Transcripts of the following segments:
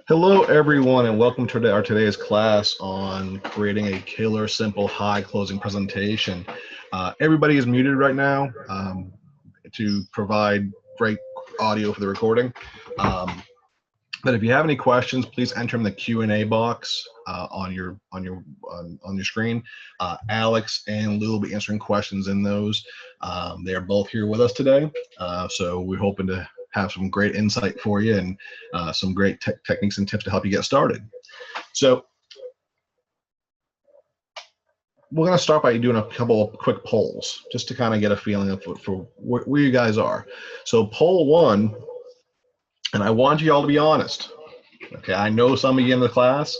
Hello, everyone, and welcome to our today's class on creating a killer, simple, high closing presentation. Everybody is muted right now to provide great audio for the recording. But if you have any questions, please enter them in the Q&A box on your screen. Alex and Lou will be answering questions in those. They are both here with us today, so we're hoping to have some great insight for you and some great techniques and tips to help you get started. So we're going to start by doing a couple of quick polls just to kind of get a feeling of for where you guys are. So poll one, and I want you all to be honest. Okay, I know some of you in the class,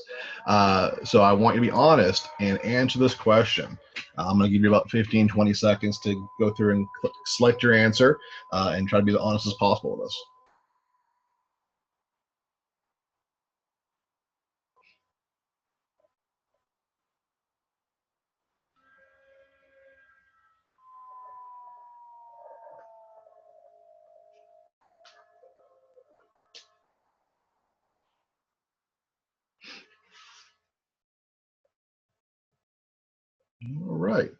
so I want you to be honest and answer this question. I'm going to give you about 15, 20 seconds to go through and select your answer and try to be as honest as possible with us. All right,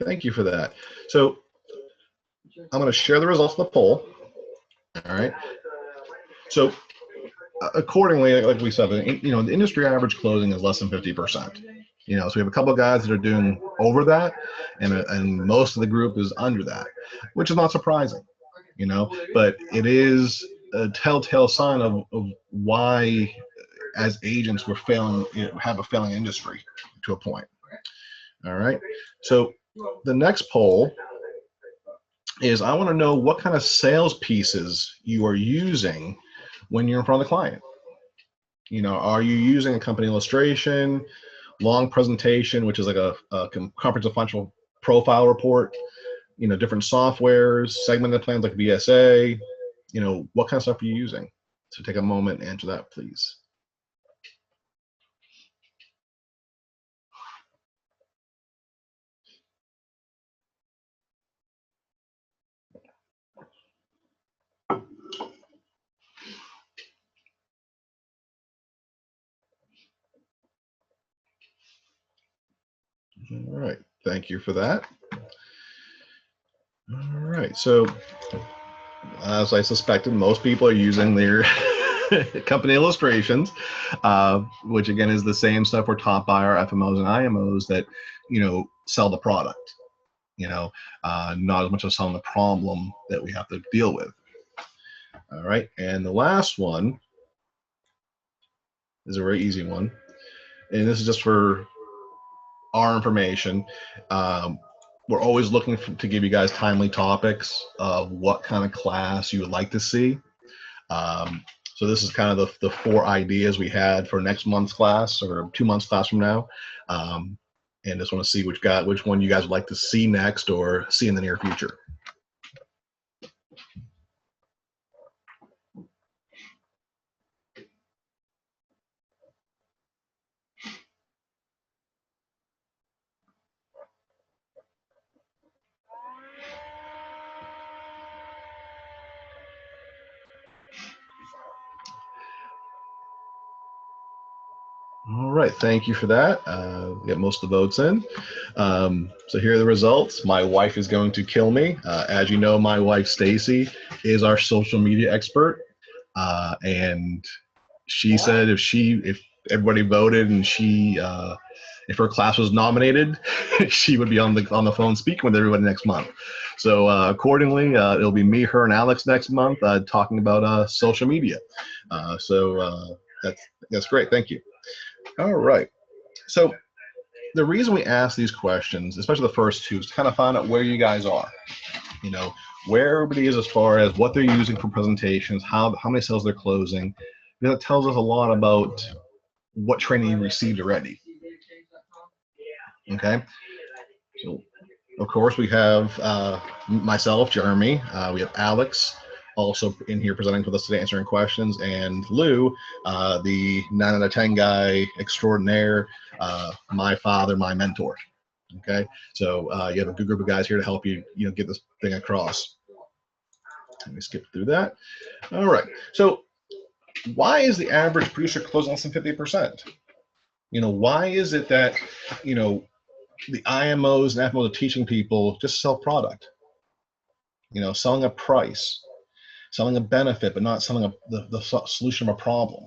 thank you for that. So I'm going to share the results of the poll. All right. So accordingly, like we said, the industry average closing is less than 50%. So we have a couple of guys that are doing over that, and most of the group is under that, which is not surprising. But it is a telltale sign of why, as agents, we're failing, have a failing industry to a point. All right. So the next poll is I want to know what kind of sales pieces you are using when you're in front of the client. Are you using a company illustration, long presentation, which is like a comprehensive financial profile report, different softwares, segmented plans like VSA, what kind of stuff are you using? So take a moment and answer that, please. All right, thank you for that. All right, so as I suspected, most people are using their company illustrations, which again is the same stuff we're taught by our FMOs and IMOs that, sell the product, not as much as selling the problem that we have to deal with. All right, and the last one is a very easy one, and this is just for our information. We're always looking to give you guys timely topics of what kind of class you would like to see. So this is kind of the 4 ideas we had for next month's class or 2 months class from now. And just want to see which one you guys would like to see next or see in the near future. All right, thank you for that. Get most of the votes in. So here are the results. My wife is going to kill me. As you know, my wife, Stacy, is our social media expert. And she said if everybody voted and if her class was nominated, she would be on the phone speaking with everybody next month. So accordingly, it'll be me, her, and Alex next month talking about social media. So that's great. Thank you. All right. So the reason we ask these questions, especially the first two, is to kind of find out where you guys are. Where everybody is as far as what they're using for presentations, how many sales they're closing. That tells us a lot about what training you received already. Okay. So, of course, we have myself, Jeremy. We have Alex, also in here presenting with us today, answering questions, and Lou, the 9 out of 10 guy extraordinaire, my father, my mentor. Okay, so you have a good group of guys here to help you, get this thing across. Let me skip through that. All right, so why is the average producer closing less than 50%? Why is it that, the IMOs and FMOs are teaching people just sell product, selling a price, selling a benefit, but not selling the solution of a problem.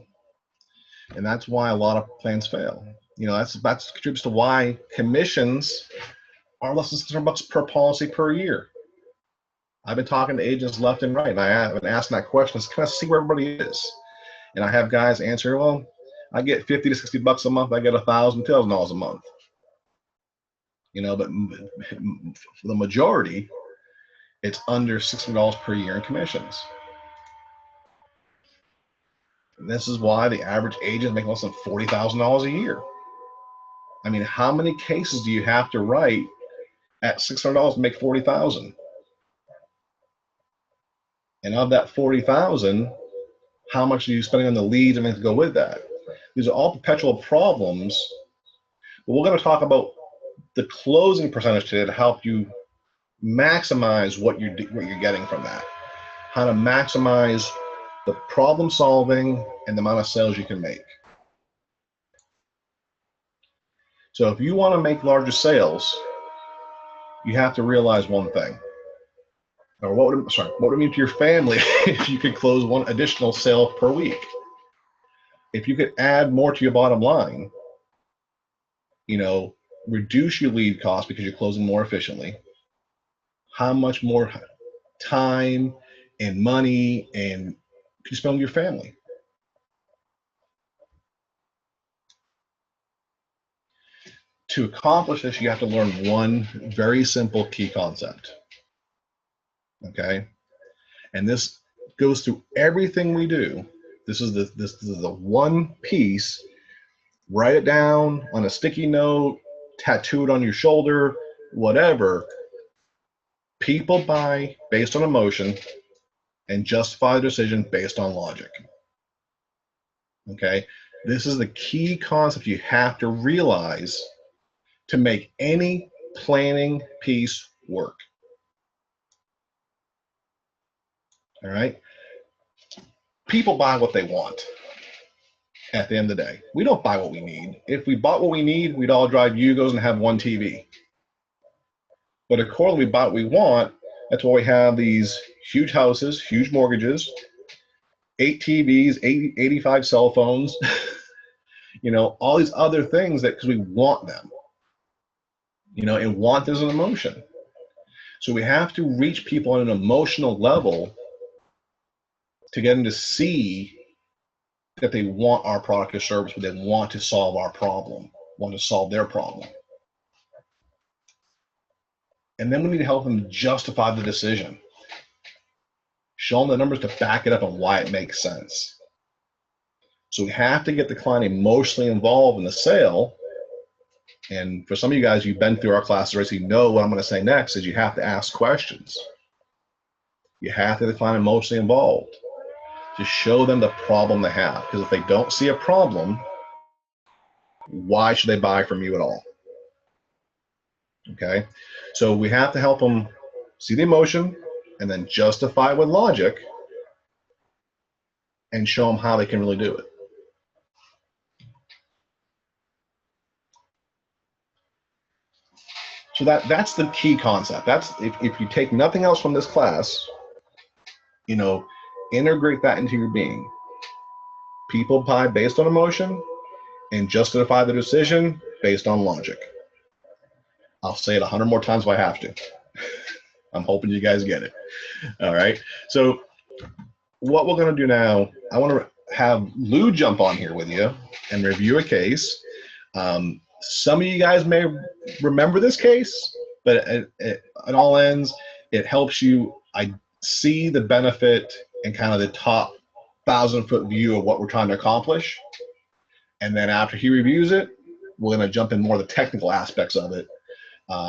And that's why a lot of plans fail. That's contributes to why commissions are less than $600 per policy per year. I've been talking to agents left and right, and I have been asking that question, to kind of see where everybody is. And I have guys answer, well, I get 50 to 60 bucks a month. I get $1,000 a month. But for the majority, it's under $600 per year in commissions. And this is why the average agent makes less than $40,000 a year. I mean, how many cases do you have to write at $600 to make $40,000? And of that $40,000, how much are you spending on the leads and things to go with that? These are all perpetual problems. But we're going to talk about the closing percentage today to help you maximize what you're getting from that. How to maximize the problem solving and the amount of sales you can make. So if you want to make larger sales, you have to realize one thing. Or what would it mean to your family if you could close one additional sale per week? If you could add more to your bottom line, reduce your lead cost because you're closing more efficiently, how much more time and money and can you spend on your family? To accomplish this, you have to learn one very simple key concept. Okay? And this goes through everything we do. This is the one piece. Write it down on a sticky note, tattoo it on your shoulder, whatever. People buy based on emotion and justify the decision based on logic. Okay? This is the key concept you have to realize to make any planning piece work. All right? People buy what they want at the end of the day. We don't buy what we need. If we bought what we need, we'd all drive Yugos and have one TV. But accordingly, we bought what we want. That's why we have these huge houses, huge mortgages, 8 TVs, 85 cell phones, all these other things because we want them. And want is an emotion. So we have to reach people on an emotional level to get them to see that they want our product or service, but they want to solve our problem, want to solve their problem. And then we need to help them justify the decision. Show them the numbers to back it up and why it makes sense. So we have to get the client emotionally involved in the sale. And for some of you guys, you've been through our classes already, so you know what I'm going to say next is you have to ask questions. You have to get the client emotionally involved to show them the problem they have. Because if they don't see a problem, why should they buy from you at all? Okay? So we have to help them see the emotion and then justify it with logic and show them how they can really do it. So that's the key concept. That's if you take nothing else from this class, integrate that into your being. People buy based on emotion and justify the decision based on logic. I'll say it 100 more times if I have to. I'm hoping you guys get it. All right. So what we're going to do now, I want to have Lou jump on here with you and review a case. Some of you guys may remember this case, but at all ends, it helps you see the benefit and kind of the top 1,000-foot view of what we're trying to accomplish. And then after he reviews it, we're going to jump in more of the technical aspects of it,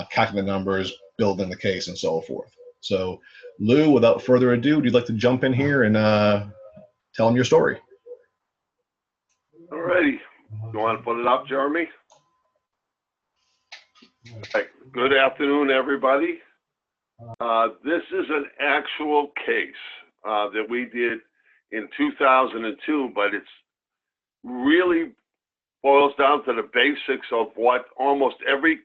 calculating the numbers, building the case, and so forth. So, Lou, without further ado, would you like to jump in here and tell him your story? All righty. You want to put it up, Jeremy? Right. Good afternoon, everybody. This is an actual case that we did in 2002, but it's really boils down to the basics of what almost every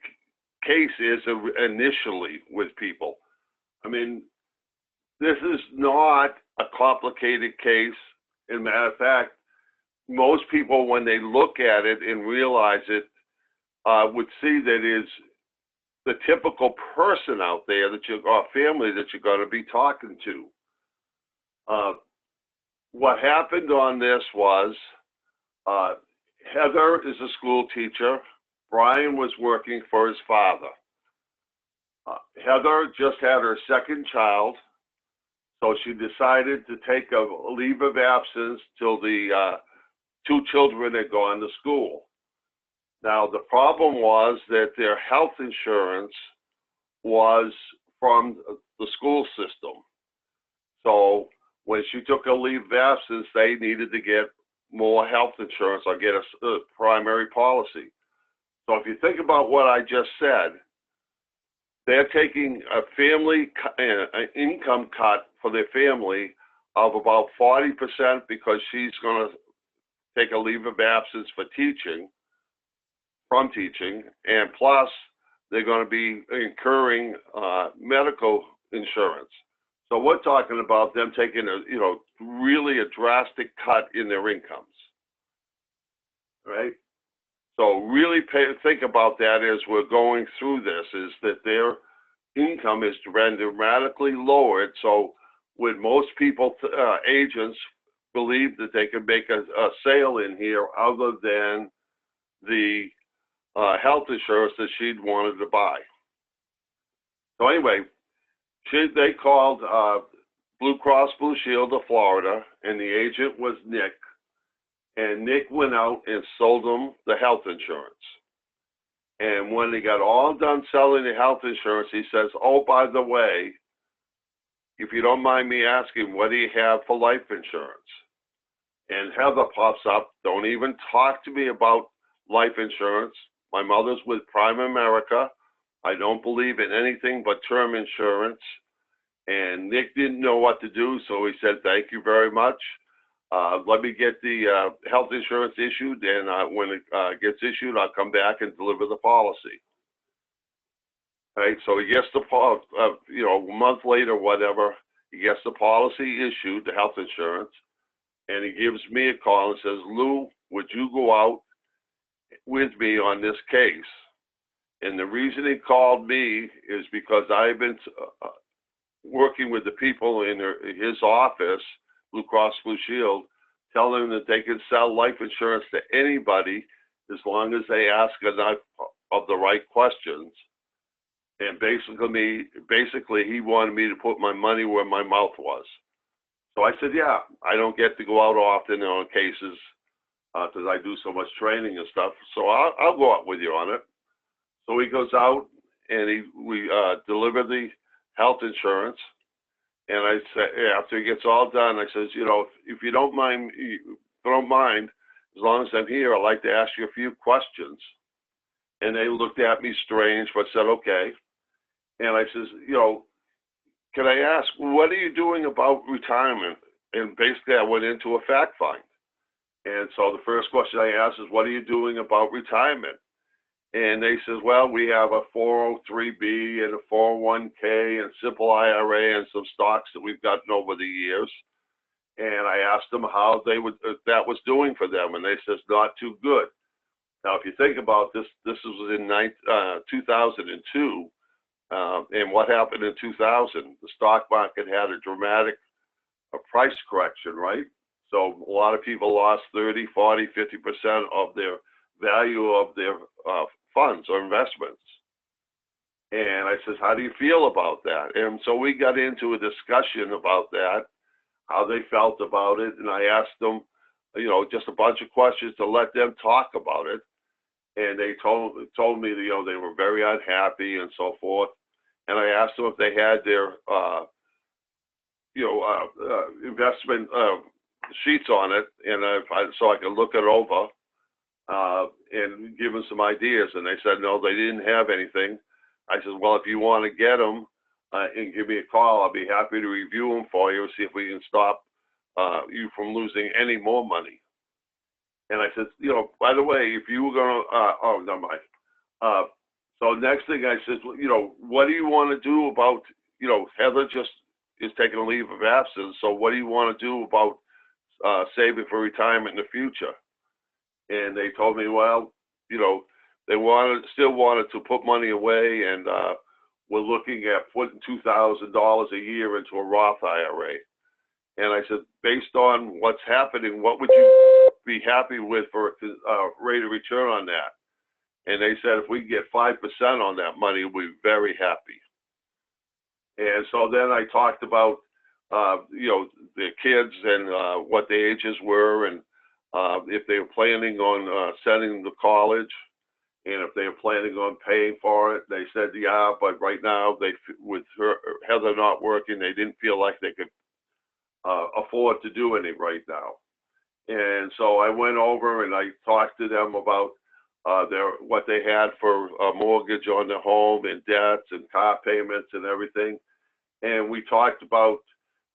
case is initially with people. I mean, this is not a complicated case. As a matter of fact, most people, when they look at it and realize it, would see that it's the typical person out there that or family that you're going to be talking to. What happened on this was Heather is a school teacher. Brian was working for his father. Heather just had her second child, so she decided to take a leave of absence till the two children had gone to school. Now, the problem was that their health insurance was from the school system. So when she took a leave of absence, they needed to get more health insurance or get a primary policy. So if you think about what I just said, they're taking a family an income cut for their family of about 40% because she's going to take a leave of absence for teaching, and plus they're going to be incurring medical insurance. So we're talking about them taking really a drastic cut in their incomes, right? So really think about that as we're going through this, is that their income is dramatically lowered. So when most people, agents, believe that they can make a sale in here other than the health insurance that she'd wanted to buy. So anyway, they called Blue Cross Blue Shield of Florida, and the agent was Nick. And Nick went out and sold them the health insurance. And when they got all done selling the health insurance, he says, oh, by the way, if you don't mind me asking, what do you have for life insurance? And Heather pops up, don't even talk to me about life insurance. My mother's with Prime America. I don't believe in anything but term insurance. And Nick didn't know what to do, so he said, thank you very much. Let me get the health insurance issued, and when it gets issued, I'll come back and deliver the policy. Right, so he gets the a month later, whatever, he gets the policy issued, the health insurance, and he gives me a call and says, Lou, would you go out with me on this case? And the reason he called me is because I've been working with the people in his office, Blue Cross Blue Shield, telling them that they can sell life insurance to anybody as long as they ask enough of the right questions. And basically he wanted me to put my money where my mouth was. So I said, yeah, I don't get to go out often on cases because I do so much training and stuff. So I'll go out with you on it. So he goes out and we deliver the health insurance. And I said, after he gets all done, I says, if you don't mind, as long as I'm here, I'd like to ask you a few questions. And they looked at me strange, but said, okay. And I says, can I ask, what are you doing about retirement? And basically I went into a fact find. And so the first question I asked is, what are you doing about retirement? And they says, well, we have a 403B and a 401K and simple IRA and some stocks that we've gotten over the years. And I asked them how that was doing for them. And they says, not too good. Now, if you think about this, this was in 2002. And what happened in 2000? The stock market had a dramatic price correction, right? So a lot of people lost 30, 40, 50% of their value of their funds or investments. And I says, how do you feel about that? And so we got into a discussion about that, how they felt about it. And I asked them, just a bunch of questions to let them talk about it. And they told me, they were very unhappy and so forth. And I asked them if they had their, investment sheets on it, and so I could look it over and give them some ideas. And they said, no, they didn't have anything. I said, well, if you want to get them and give me a call, I'll be happy to review them for you and see if we can stop you from losing any more money. And I said, by the way, if you were going to, oh, never mind. So next thing I said, what do you want to do about, Heather just is taking a leave of absence. So what do you want to do about saving for retirement in the future? And they told me, well, they still wanted to put money away, and we're looking at putting $2,000 a year into a Roth IRA. And I said, based on what's happening, what would you be happy with for a rate of return on that? And they said, if we get 5% on that money, we'll be very happy. And so then I talked about, the kids and what the ages were, and if they were planning on sending them to college, and if they were planning on paying for it. They said, yeah, but right now, with Heather not working, they didn't feel like they could afford to do any right now. And so I went over and I talked to them about what they had for a mortgage on their home and debts and car payments and everything. And we talked about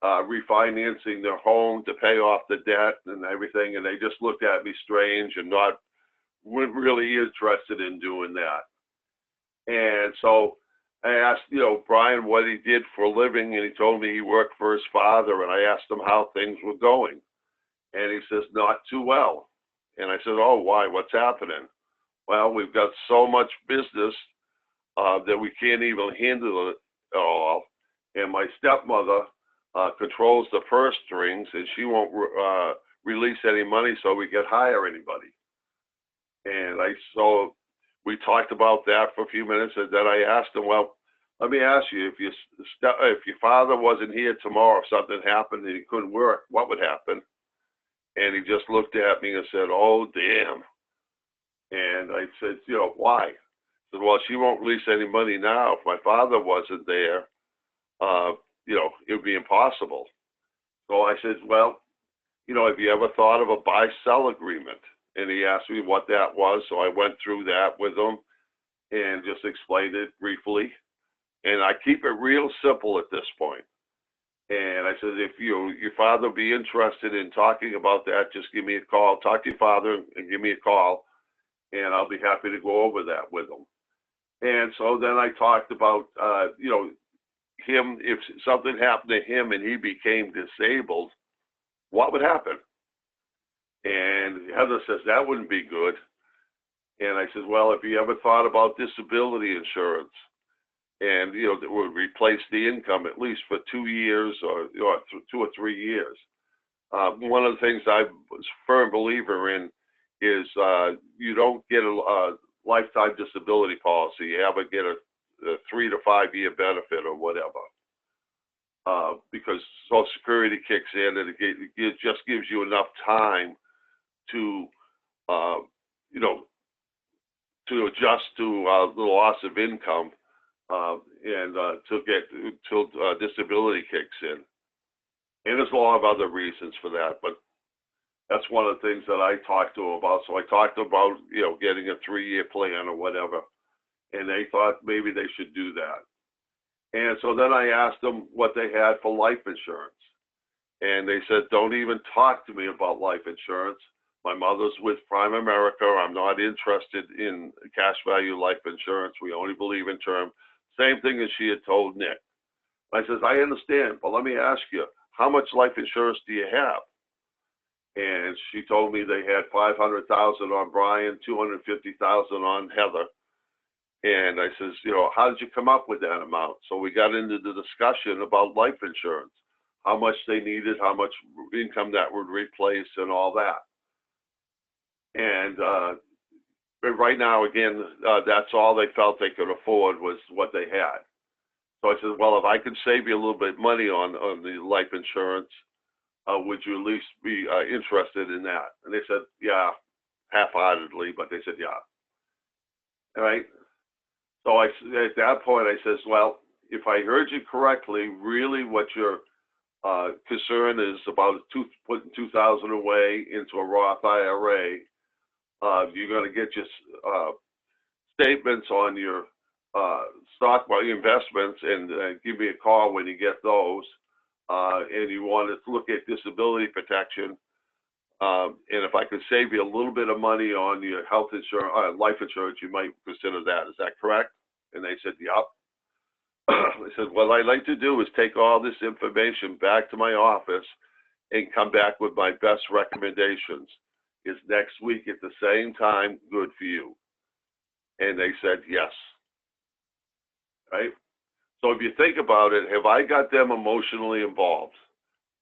refinancing their home to pay off the debt and everything. And they just looked at me strange and weren't really interested in doing that. And so I asked, Brian what he did for a living, and he told me he worked for his father, and I asked him how things were going. And he says, not too well. And I said, oh, why? What's happening? Well, we've got so much business that we can't even handle it all. And my stepmother controls the purse strings, and she won't release any money so we can hire anybody. And so we talked about that for a few minutes, and then I asked him, well, let me ask you, if your father wasn't here tomorrow, if something happened and he couldn't work, what would happen? And he just looked at me and said, oh, damn. And I said, why? He said, well, she won't release any money now. If my father wasn't there, it would be impossible. So I said, well, have you ever thought of a buy-sell agreement? And he asked me what that was. So I went through that with him and just explained it briefly. And I keep it real simple at this point. And I said, if your father be interested in talking about that, just give me a call. Talk to your father and give me a call, and I'll be happy to go over that with him. And so then I talked about, him, if something happened to him and he became disabled, what would happen? And Heather says, that wouldn't be good. And I said, well, if you ever thought about disability insurance, and that would replace the income at least for 2 years or 2 or 3 years. One of the things I was a firm believer in is you don't get a lifetime disability policy. You ever get a 3 to 5 year benefit or whatever, because Social Security kicks in and it just gives you enough time to to adjust to the loss of income. And till disability kicks in. And there's a lot of other reasons for that, but that's one of the things that I talked to them about. So I talked about, getting a 3-year plan or whatever, and they thought maybe they should do that. And so then I asked them what they had for life insurance. And they said, don't even talk to me about life insurance. My mother's with Prime America. I'm not interested in cash value life insurance. We only believe in term. Same thing as she had told Nick. I says, I understand, but let me ask you, how much life insurance do you have? And she told me they had $500,000 on Brian, $250,000 on Heather. And I says, how did you come up with that amount? So we got into the discussion about life insurance, how much they needed, how much income that would replace, and all that. And but right now, again, that's all they felt they could afford was what they had. So I said, well, if I could save you a little bit of money on the life insurance, would you at least be interested in that? And they said, yeah, half-heartedly, but they said, yeah. All right. So at that point, I says, well, if I heard you correctly, really what your concern is about putting $2,000 away into a Roth IRA. You're going to get your statements on your stock investments and give me a call when you get those. and you want to look at disability protection, and if I could save you a little bit of money on your health insurance, life insurance, you might consider that. Is that correct? And they said, yep. I said, what I'd like to do is take all this information back to my office and come back with my best recommendations. Is next week at the same time good for you? And they said, yes. Right? So if you think about it, have I got them emotionally involved?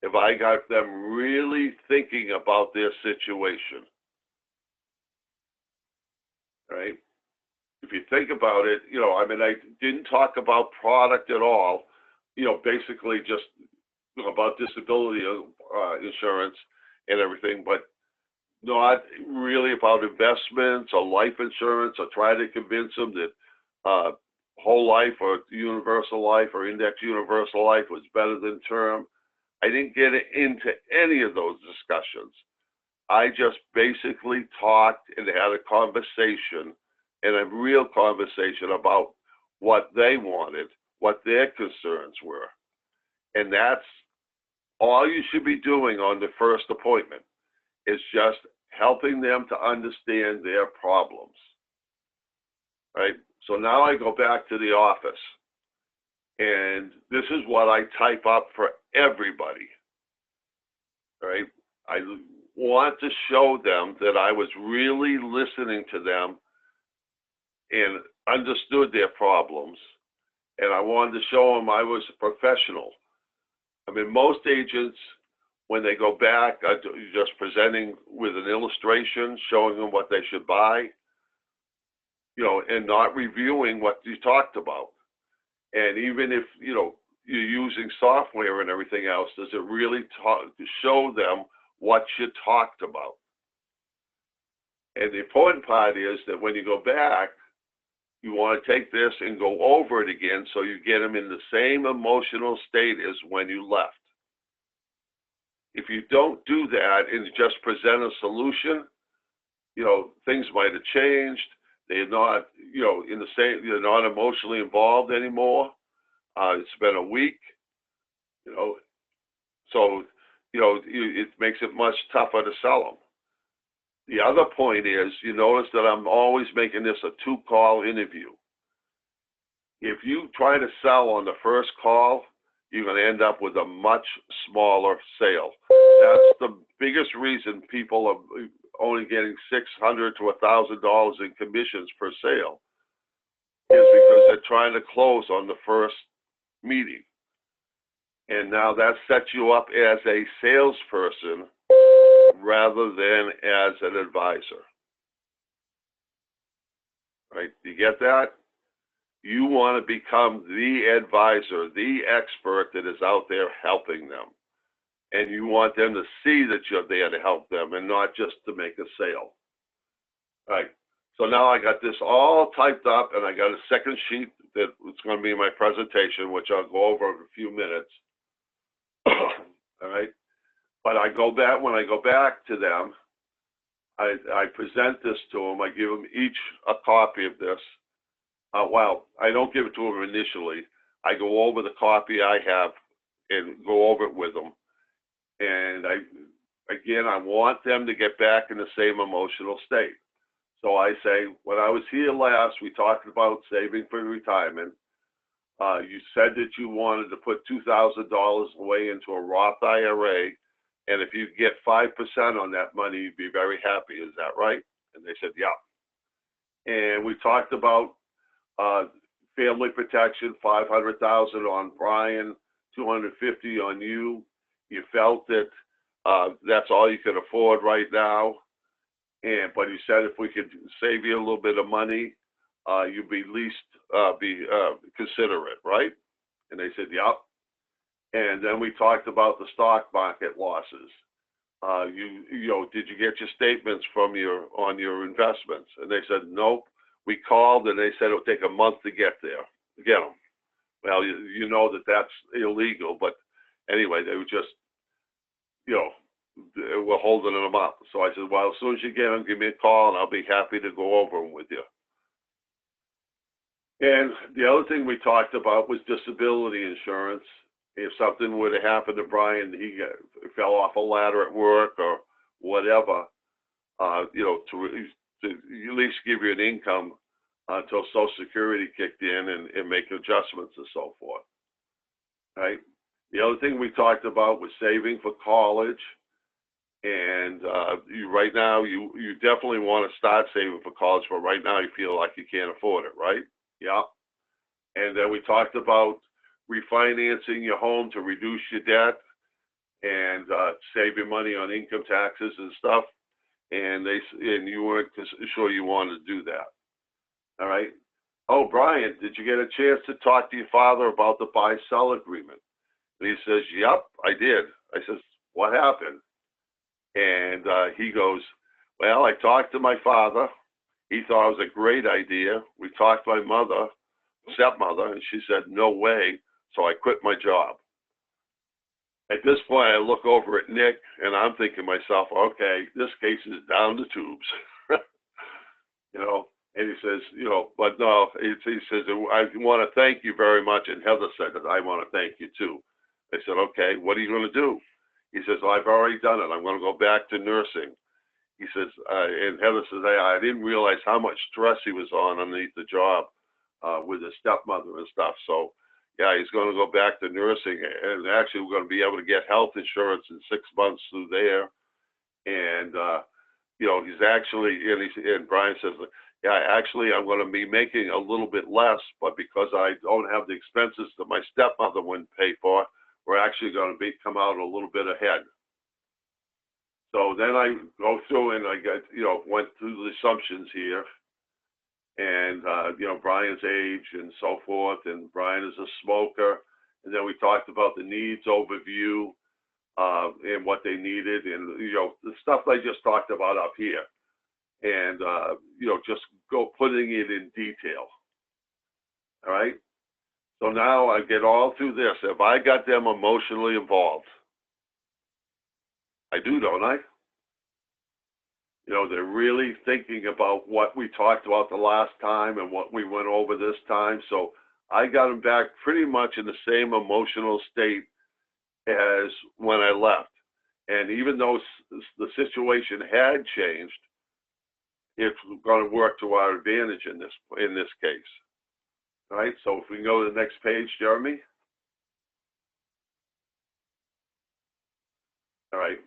Have I got them really thinking about their situation? Right? If you think about it, I mean, I didn't talk about product at all, basically just about disability insurance and everything, but not really about investments or life insurance, or try to convince them that whole life or universal life or index universal life was better than term. I didn't get into any of those discussions. I just basically talked and had a conversation, and a real conversation about what they wanted, what their concerns were. And that's all you should be doing on the first appointment, is just helping them to understand their problems, right? So now I go back to the office, and this is what I type up for everybody, right? I want to show them that I was really listening to them and understood their problems, and I wanted to show them I was a professional. I mean, most agents, when they go back, are just presenting with an illustration, showing them what they should buy, and not reviewing what you talked about. And even if, you're using software and everything else, does it really show them what you talked about? And the important part is that when you go back, you want to take this and go over it again so you get them in the same emotional state as when you left. If you don't do that and just present a solution, things might have changed. They're not, in the same, they're not emotionally involved anymore. It's been a week, so, it makes it much tougher to sell them. The other point is, you notice that I'm always making this a 2-call interview. If you try to sell on the first call, you're going to end up with a much smaller sale. That's the biggest reason people are only getting $600 to $1,000 in commissions per sale, is because they're trying to close on the first meeting. And now that sets you up as a salesperson rather than as an advisor. Right? Do you get that? You want to become the advisor, the expert that is out there helping them. And you want them to see that you're there to help them and not just to make a sale. Right. So now I got this all typed up, and I got a second sheet that it's going to be in my presentation, which I'll go over in a few minutes. All right. But when I go back to them, I present this to them. I give them each a copy of this. Well, I don't give it to them initially. I go over the copy I have and go over it with them. And I want them to get back in the same emotional state. So I say, when I was here last, we talked about saving for retirement. You said that you wanted to put $2,000 away into a Roth IRA, and if you get 5% on that money, you'd be very happy. Is that right? And they said, yeah. And we talked about family protection, $500,000 on Brian, $250 on you. You felt that that's all you could afford right now, but you said if we could save you a little bit of money, you'd be consider it, right? And they said, yep. And then we talked about the stock market losses. Did you get your statements on your investments? And they said, nope. We called and they said it would take a month to get them. Well, you know that that's illegal, but anyway, they were just, we're holding them up. So I said, well, as soon as you get them, give me a call and I'll be happy to go over them with you. And the other thing we talked about was disability insurance. if something were to happen to Brian, he fell off a ladder at work or whatever, you know, to at least give you an income until Social Security kicked in and make adjustments and so forth, right? The other thing we talked about was saving for college. And right now, you definitely want to start saving for college, but right now you feel like you can't afford it, right? Yeah. And then we talked about refinancing your home to reduce your debt and save your money on income taxes and stuff. And you weren't sure you wanted to do that. All right. Oh, Brian, did you get a chance to talk to your father about the buy-sell agreement? And he says, yep, I did. I says, what happened? And he goes, well, I talked to my father. He thought it was a great idea. We talked to my stepmother, and she said, no way. So I quit my job. At this point, I look over at Nick, and I'm thinking to myself, okay, this case is down the tubes. You know, and he says, you know, but no, he says, I want to thank you very much. And Heather said that I want to thank you too. I said, okay, what are you going to do? He says, well, I've already done it. I'm going to go back to nursing. He says, and Heather says, hey, I didn't realize how much stress he was on underneath the job with his stepmother and stuff. So, yeah, he's going to go back to nursing. And actually, we're going to be able to get health insurance in 6 months through there. And, you know, he's actually, and Brian says, yeah, actually, I'm going to be making a little bit less, but because I don't have the expenses that my stepmother wouldn't pay for, we're actually going to come out a little bit ahead. So then I go through and I went through the assumptions here, and you know, Brian's age and so forth, and Brian is a smoker, and then we talked about the needs overview and what they needed, and you know, the stuff I just talked about up here, and you know, just go putting it in detail. All right. So now I get all through this. Have I got them emotionally involved? I do, don't I? You know, they're really thinking about what we talked about the last time and what we went over this time. So I got them back pretty much in the same emotional state as when I left. And even though the situation had changed, it's going to work to our advantage in this case. All right, so if we can go to the next page, Jeremy. All right.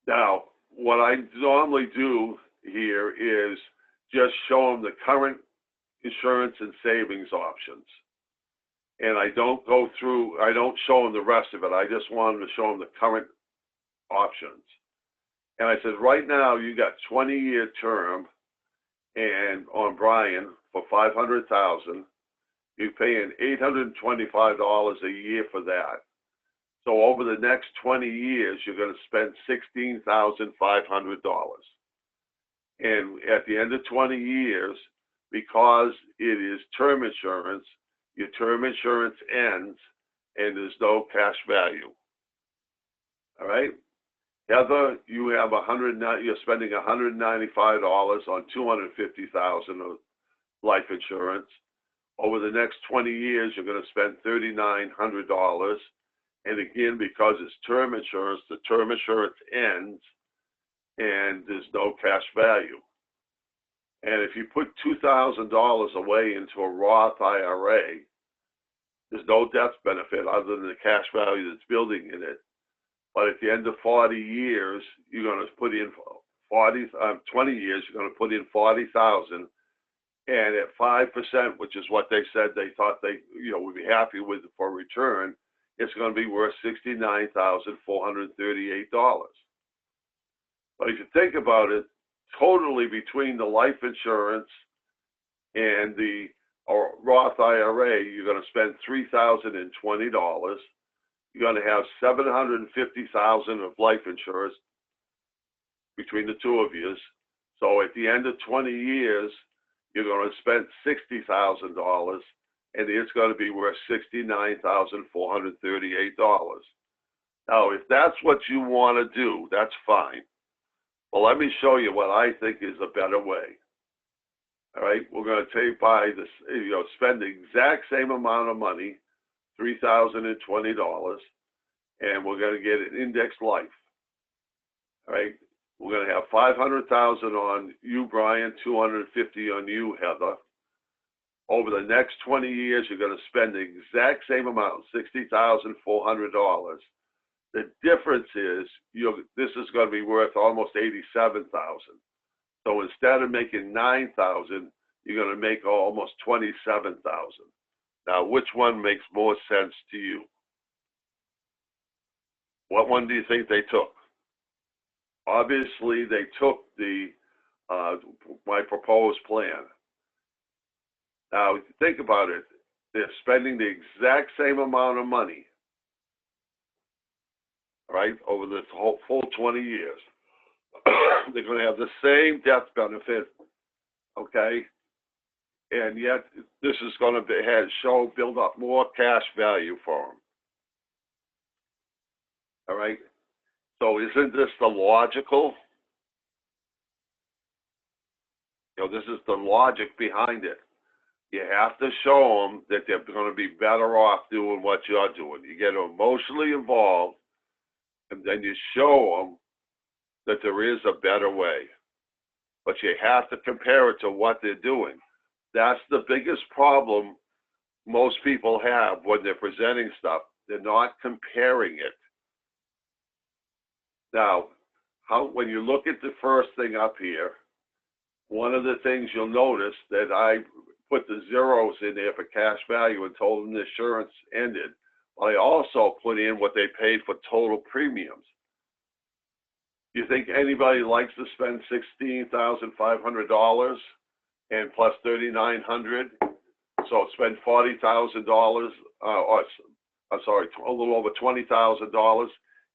Now, what I normally do here is just show them the current insurance and savings options. And I don't show them the rest of it. I just want them to show them the current options. And I said, right now, you got 20-year term, and on Brian for $500,000. You're paying $825 a year for that. So over the next 20 years, you're going to spend $16,500. And at the end of 20 years, because it is term insurance, your term insurance ends and there's no cash value. All right? Heather, you're spending $195 on $250,000 of life insurance. Over the next 20 years, you're going to spend $3,900. And again, because it's term insurance, the term insurance ends and there's no cash value. And if you put $2,000 away into a Roth IRA, there's no death benefit other than the cash value that's building in it. But at the end of 40 years, you're going to put in 20 years, you're going to put in $40,000. And at 5%, which is what they said they thought they would be happy with for return, it's going to be worth $69,438. But if you think about it, totally between the life insurance and the Roth IRA, you're going to spend $3,020. You're going to have $750,000 of life insurance between the two of you. So at the end of 20 years, you're going to spend $60,000, and it's going to be worth $69,438. Now, if that's what you want to do, that's fine. Well, let me show you what I think is a better way. All right, we're going to take by this, spend the exact same amount of money $3,020, and we're going to get an indexed life. All right, we're going to have $500,000 on you, Brian, $250 on you, Heather. Over the next 20 years, you're going to spend the exact same amount, $60,400. The difference is this is going to be worth almost $87,000. So instead of making $9,000, you're going to make almost $27,000. Now, which one makes more sense to you? What one do you think they took? Obviously, they took my proposed plan. Now, think about it. They're spending the exact same amount of money, right, over this whole full 20 years. They're going to have the same death benefit, okay? And yet, this is going to build up more cash value for them. All right? So isn't this the logical? This is the logic behind it. You have to show them that they're going to be better off doing what you're doing. You get emotionally involved, and then you show them that there is a better way. But you have to compare it to what they're doing. That's the biggest problem most people have when they're presenting stuff. They're not comparing it. Now, when you look at the first thing up here, one of the things you'll notice that I put the zeros in there for cash value and told them the insurance ended. I also put in what they paid for total premiums. You think anybody likes to spend $16,500 and plus $3,900? So spend $40,000, I'm sorry, a little over $20,000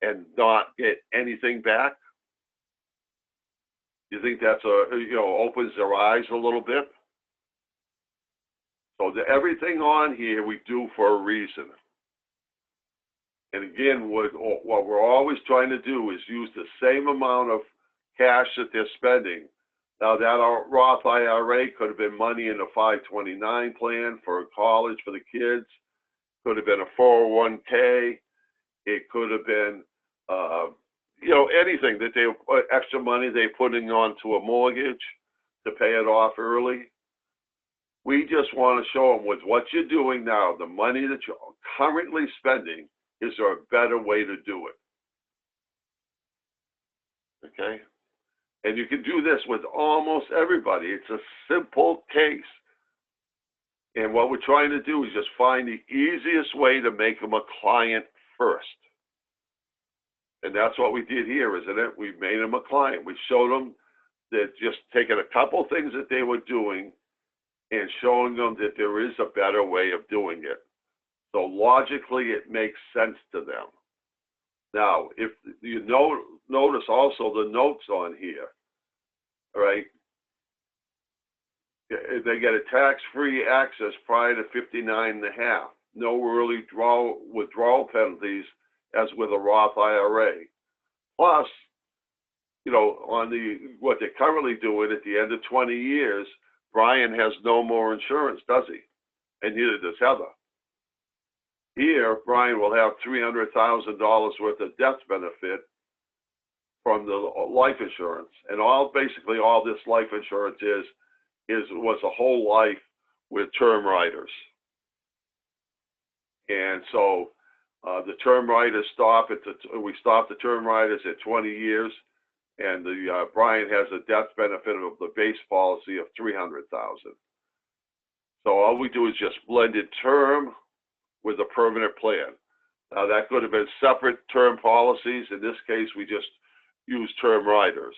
and not get anything back? You think that's opens their eyes a little bit? So everything on here we do for a reason. And again, what we're always trying to do is use the same amount of cash that they're spending. Now that Roth IRA could have been money in a 529 plan for college for the kids, could have been a 401k, it could have been anything that extra money they're putting onto a mortgage to pay it off early. We just want to show them with what you're doing now, the money that you're currently spending, is there a better way to do it? Okay? And you can do this with almost everybody. It's a simple case. And what we're trying to do is just find the easiest way to make them a client first. And that's what we did here, isn't it? We made them a client. We showed them that just taking a couple things that they were doing and showing them that there is a better way of doing it. So logically, it makes sense to them. Now, if you notice also the notes on here, all right? They get a tax-free access prior to 59.5. No early withdrawal penalties as with a Roth IRA. Plus, on what they're currently doing at the end of 20 years, Brian has no more insurance, does he? And neither does Heather. Here, Brian will have $300,000 worth of death benefit from the life insurance. And basically all this life insurance was a whole life with term riders. And so the term riders we stop the term riders at 20 years, and Brian has a death benefit of the base policy of $300,000. So all we do is just blended term with a permanent plan. Now that could have been separate term policies. In this case, we just use term riders,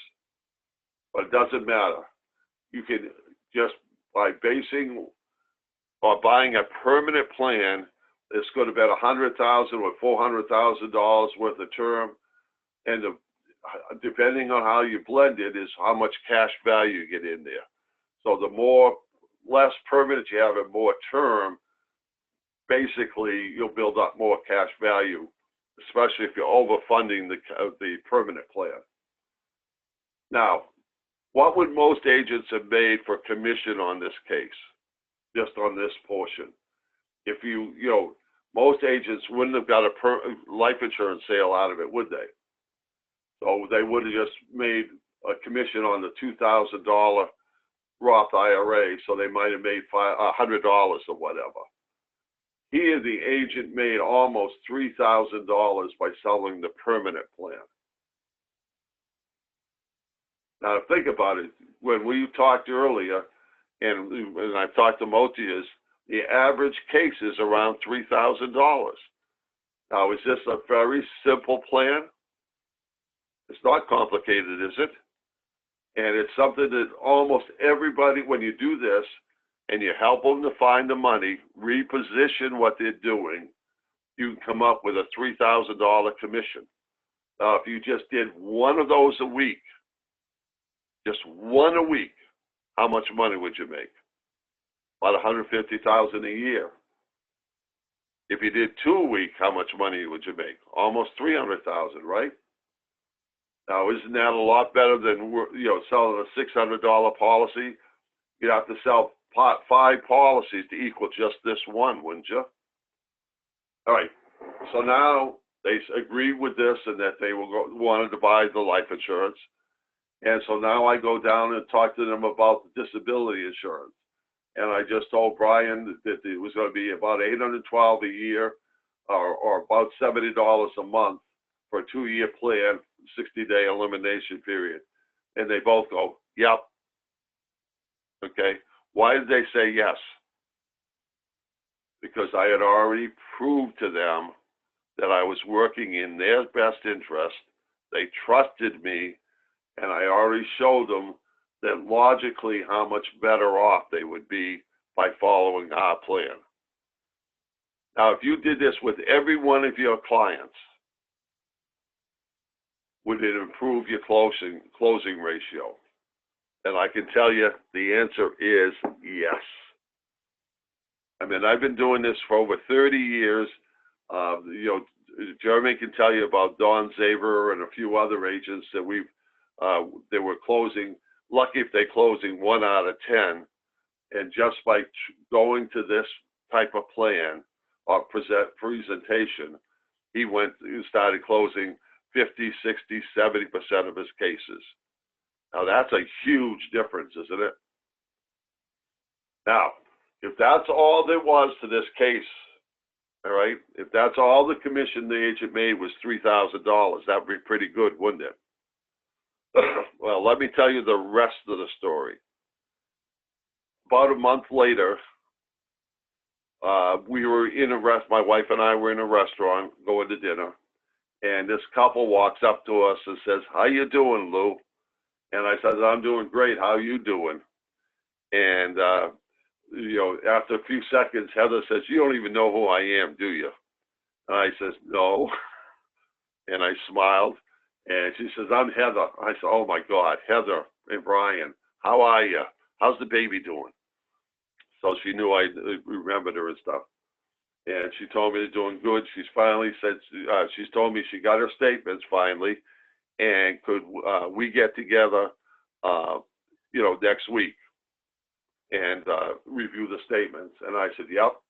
but it doesn't matter. You can just by basing or buying a permanent plan, it's going to be $100,000 or $400,000 worth of term, and depending on how you blend it is how much cash value you get in there. So the less permanent you have and more term, basically you'll build up more cash value, especially if you're overfunding the permanent plan. Now, what would most agents have made for commission on this case, just on this portion? If most agents wouldn't have got a life insurance sale out of it, would they? So they would have just made a commission on the $2,000 Roth IRA, so they might have made $100 or whatever. Here, the agent made almost $3,000 by selling the permanent plan. Now, think about it. When we talked earlier, and I talked to Motius, the average case is around $3,000. Now, is this a very simple plan? It's not complicated, is it? And it's something that almost everybody, when you do this, and you help them to find the money, reposition what they're doing, you can come up with a $3,000 commission. If you just did one of those a week, just one a week, how much money would you make? About $150,000 a year. If you did 2 a week, how much money would you make? Almost $300,000, right? Now, isn't that a lot better than selling a $600 policy? You'd have to sell 5 policies to equal just this one, wouldn't you? All right. So now they agreed with this and that they wanted to buy the life insurance. And so now I go down and talk to them about the disability insurance. And I just told Brian that it was going to be about $812 a year or about $70 a month for a 2-year plan, 60-day elimination period. And they both go, yep. Okay. Why did they say yes? Because I had already proved to them that I was working in their best interest. They trusted me, and I already showed them that logically how much better off they would be by following our plan. Now, if you did this with every one of your clients, would it improve your closing ratio? And I can tell you the answer is yes. I mean, I've been doing this for over 30 years. Jeremy can tell you about Don Zaver and a few other agents that they were closing, lucky if they're closing 1 out of 10. And just by going to this type of plan or presentation, he started closing 50, 60, 70% of his cases. Now, that's a huge difference, isn't it? Now, if that's all there was to this case, all right, if that's all the commission the agent made was $3,000, that would be pretty good, wouldn't it? Well, let me tell you the rest of the story. About a month later, we were in my wife and I were in a restaurant going to dinner, and this couple walks up to us and says, "How you doing, Lou?" And I said, "I'm doing great. How you doing?" And, after a few seconds, Heather says, "You don't even know who I am, do you?" And I says, "No." And I smiled. And she says, "I'm Heather." I said, "Oh, my God, Heather and Brian, how are you? How's the baby doing?" So she knew I remembered her and stuff. And she told me they're doing good. She's finally said, she's told me she got her statements finally. And could we get together, next week and review the statements? And I said, "Yep."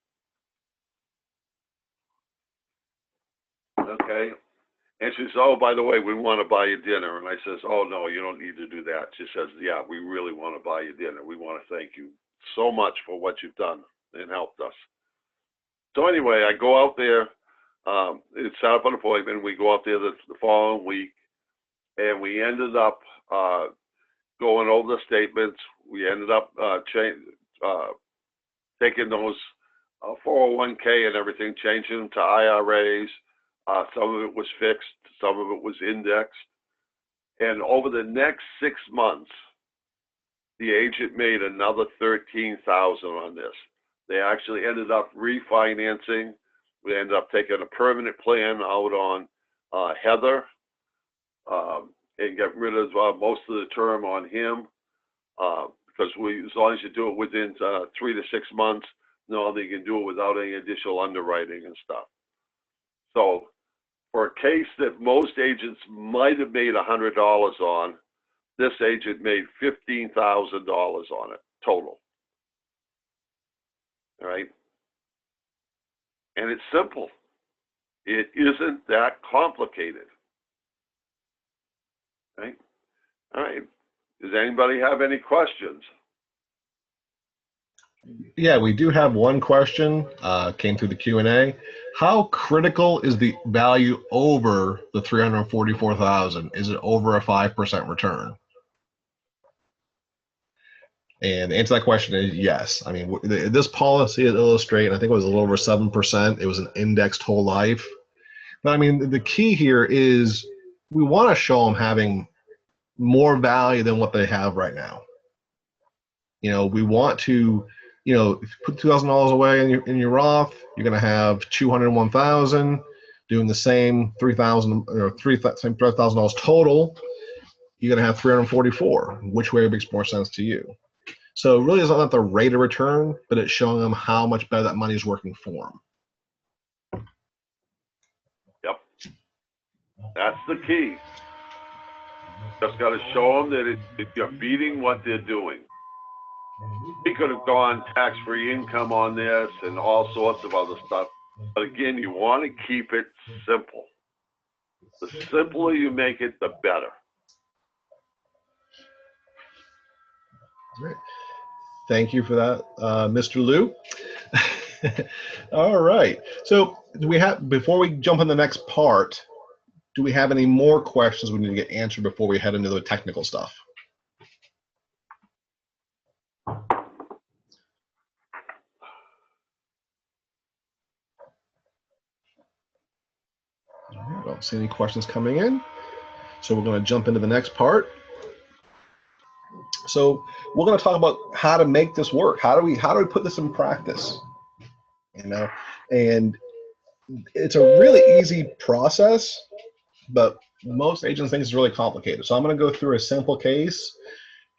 Okay. And she says, "Oh, by the way, we want to buy you dinner." And I says, "Oh, no, you don't need to do that." She says, "Yeah, we really want to buy you dinner. We want to thank you so much for what you've done and helped us." So anyway, I go out there. It's set up an appointment. We go out there the following week. And we ended up going over the statements. We ended up taking those 401k and everything, changing them to IRAs. Some of it was fixed, some of it was indexed. And over the next 6 months, the agent made another $13,000 on this. They actually ended up refinancing. We ended up taking a permanent plan out on Heather. And get rid of most of the term on him, because as long as you do it within 3 to 6 months, you can do it without any additional underwriting and stuff. So for a case that most agents might have made $100 on, this agent made $15,000 on it total. All right. And it's simple. It isn't that complicated. Okay? All right. Does anybody have any questions? Yeah, we do have one question, came through the Q&A. How critical is the value over the 344,000? Is it over a 5% return? And the answer to that question is yes. I mean, this policy is illustrated, I think it was a little over 7%. It was an indexed whole life. But I mean, the key here is we want to show them having more value than what they have right now. You know, we want to, you know, if you put $2,000 away in your Roth, you're going to have 201,000. Doing the same $3,000 total, you're going to have 344. Which way makes more sense to you? So really, it's not the rate of return, but it's showing them how much better that money is working for them. Yep. That's the key. Just got to show them that you're beating what they're doing. We could have gone tax-free income on this and all sorts of other stuff. But again, you want to keep it simple. The simpler you make it, the better. Great. Thank you for that, Mr. Liu. All right. So do we have, before we jump in the next part, do we have any more questions we need to get answered before we head into the technical stuff? I don't see any questions coming in. So we're going to jump into the next part. So we're going to talk about how to make this work. How do we put this in practice? You know, and it's a really easy process, but most agents think it's really complicated. So I'm going to go through a simple case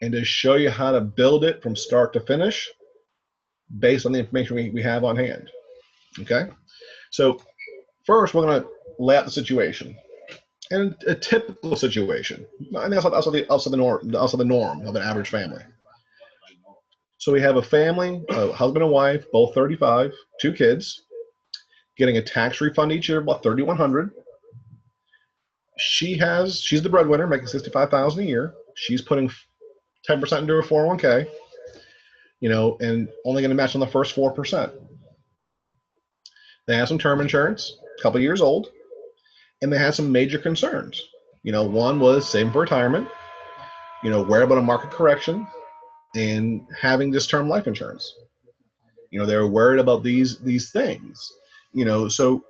and just show you how to build it from start to finish based on the information we have on hand. Okay. So first, we're going to lay out the situation. And a typical situation, and that's also the norm of an average family. So we have a family, a husband and wife, both 35, 2 kids, getting a tax refund each year, about $3,100. She's the breadwinner, making $65,000 a year. She's putting 10% into her 401k, you know, and only going to match on the first 4%. They have some term insurance, a couple years old. And they had some major concerns. You know, one was saving for retirement, you know, worry about a market correction, and having this term life insurance. You know, they were worried about these things. You know, so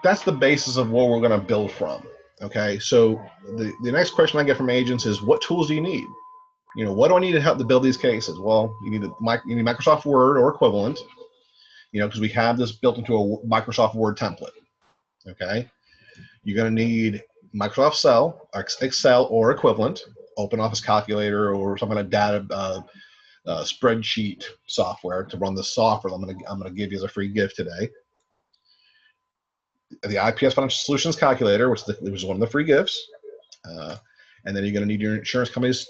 that's the basis of what we're going to build from. Okay, so the next question I get from agents is, what tools do you need? You know, what do I need to help to build these cases? Well, you need Microsoft Word or equivalent. You know, because we have this built into a Microsoft Word template. Okay, you're going to need Microsoft Excel or equivalent, Open Office Calculator, or some kind of data spreadsheet software to run the software. I'm going to give you as a free gift today. The IPS Financial Solutions Calculator, which was one of the free gifts, and then you're going to need your insurance company's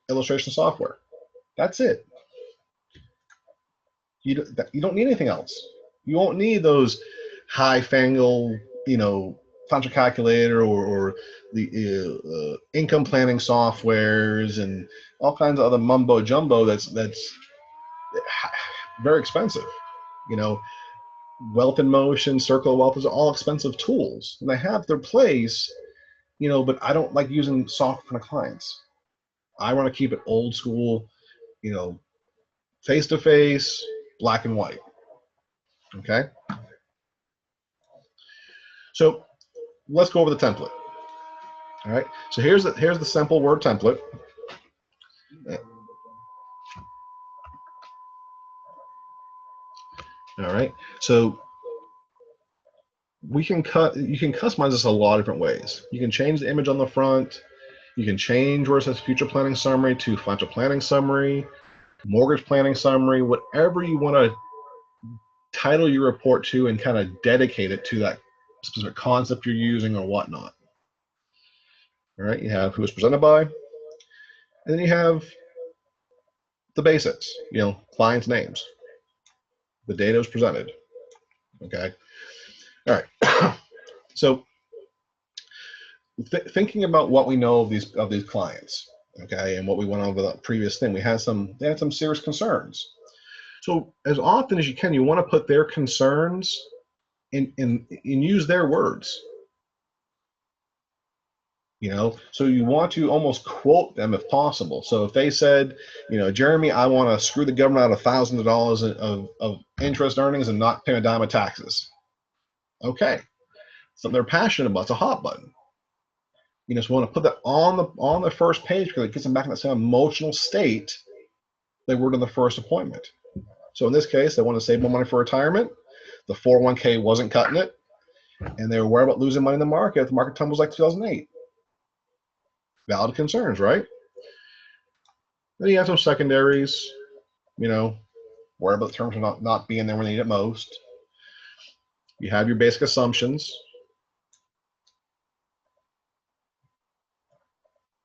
illustration software. That's it. You don't need anything else. You won't need those high-fangled, you know, financial calculator or the income planning softwares and all kinds of other mumbo jumbo. That's very expensive. You know, Wealth in Motion, Circle of Wealth, is all expensive tools, and they have their place. You know, but I don't like using software for my clients. I want to keep it old school. You know, face to face. Black and white. Okay. So let's go over the template. All right. So here's the simple Word template. All right. So you can customize this a lot of different ways. You can change the image on the front. You can change where it says future planning summary to financial planning summary, mortgage planning summary, whatever you want to title your report to and kind of dedicate it to that specific concept you're using or whatnot. All right, you have who it's presented by, and then you have the basics, clients' names. The data was presented. Okay. All right. So thinking about what we know of these clients, okay, and what we went over the previous thing, they had some serious concerns. So as often as you can, you want to put their concerns in use their words. So you want to almost quote them if possible. So if they said, Jeremy, I want to screw the government out of thousands of dollars of interest earnings and not pay a dime of taxes. Okay. Something they're passionate about. It's a hot button. So we want to put that on the first page because it gets them back in that same emotional state they were in the first appointment. So in this case, they want to save more money for retirement. The 401k wasn't cutting it, and they were worried about losing money in the market. The market tumbles like 2008. Valid concerns, right? Then you have some secondaries, worry about the terms not being there when they need it most. You have your basic assumptions.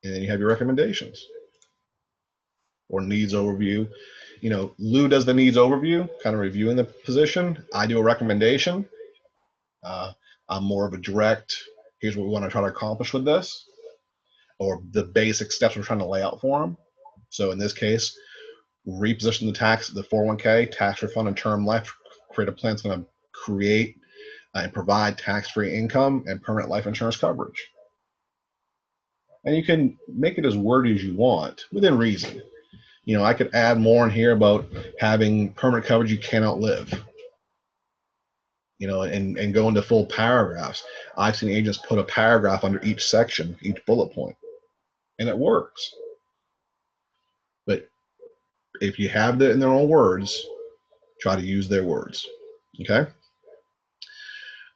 And then you have your recommendations or needs overview. Lou does the needs overview, kind of reviewing the position. I do a recommendation. I'm more of a direct, here's what we want to try to accomplish with this, or the basic steps we're trying to lay out for them. So in this case, reposition the 401k, tax refund, and term life, create a plan that's going to create and provide tax-free income and permanent life insurance coverage. And you can make it as wordy as you want within reason. I could add more in here about having permanent coverage you cannot live, and go into full paragraphs. I've seen agents put a paragraph under each section, each bullet point, and it works. But if you have that in their own words, try to use their words. Okay.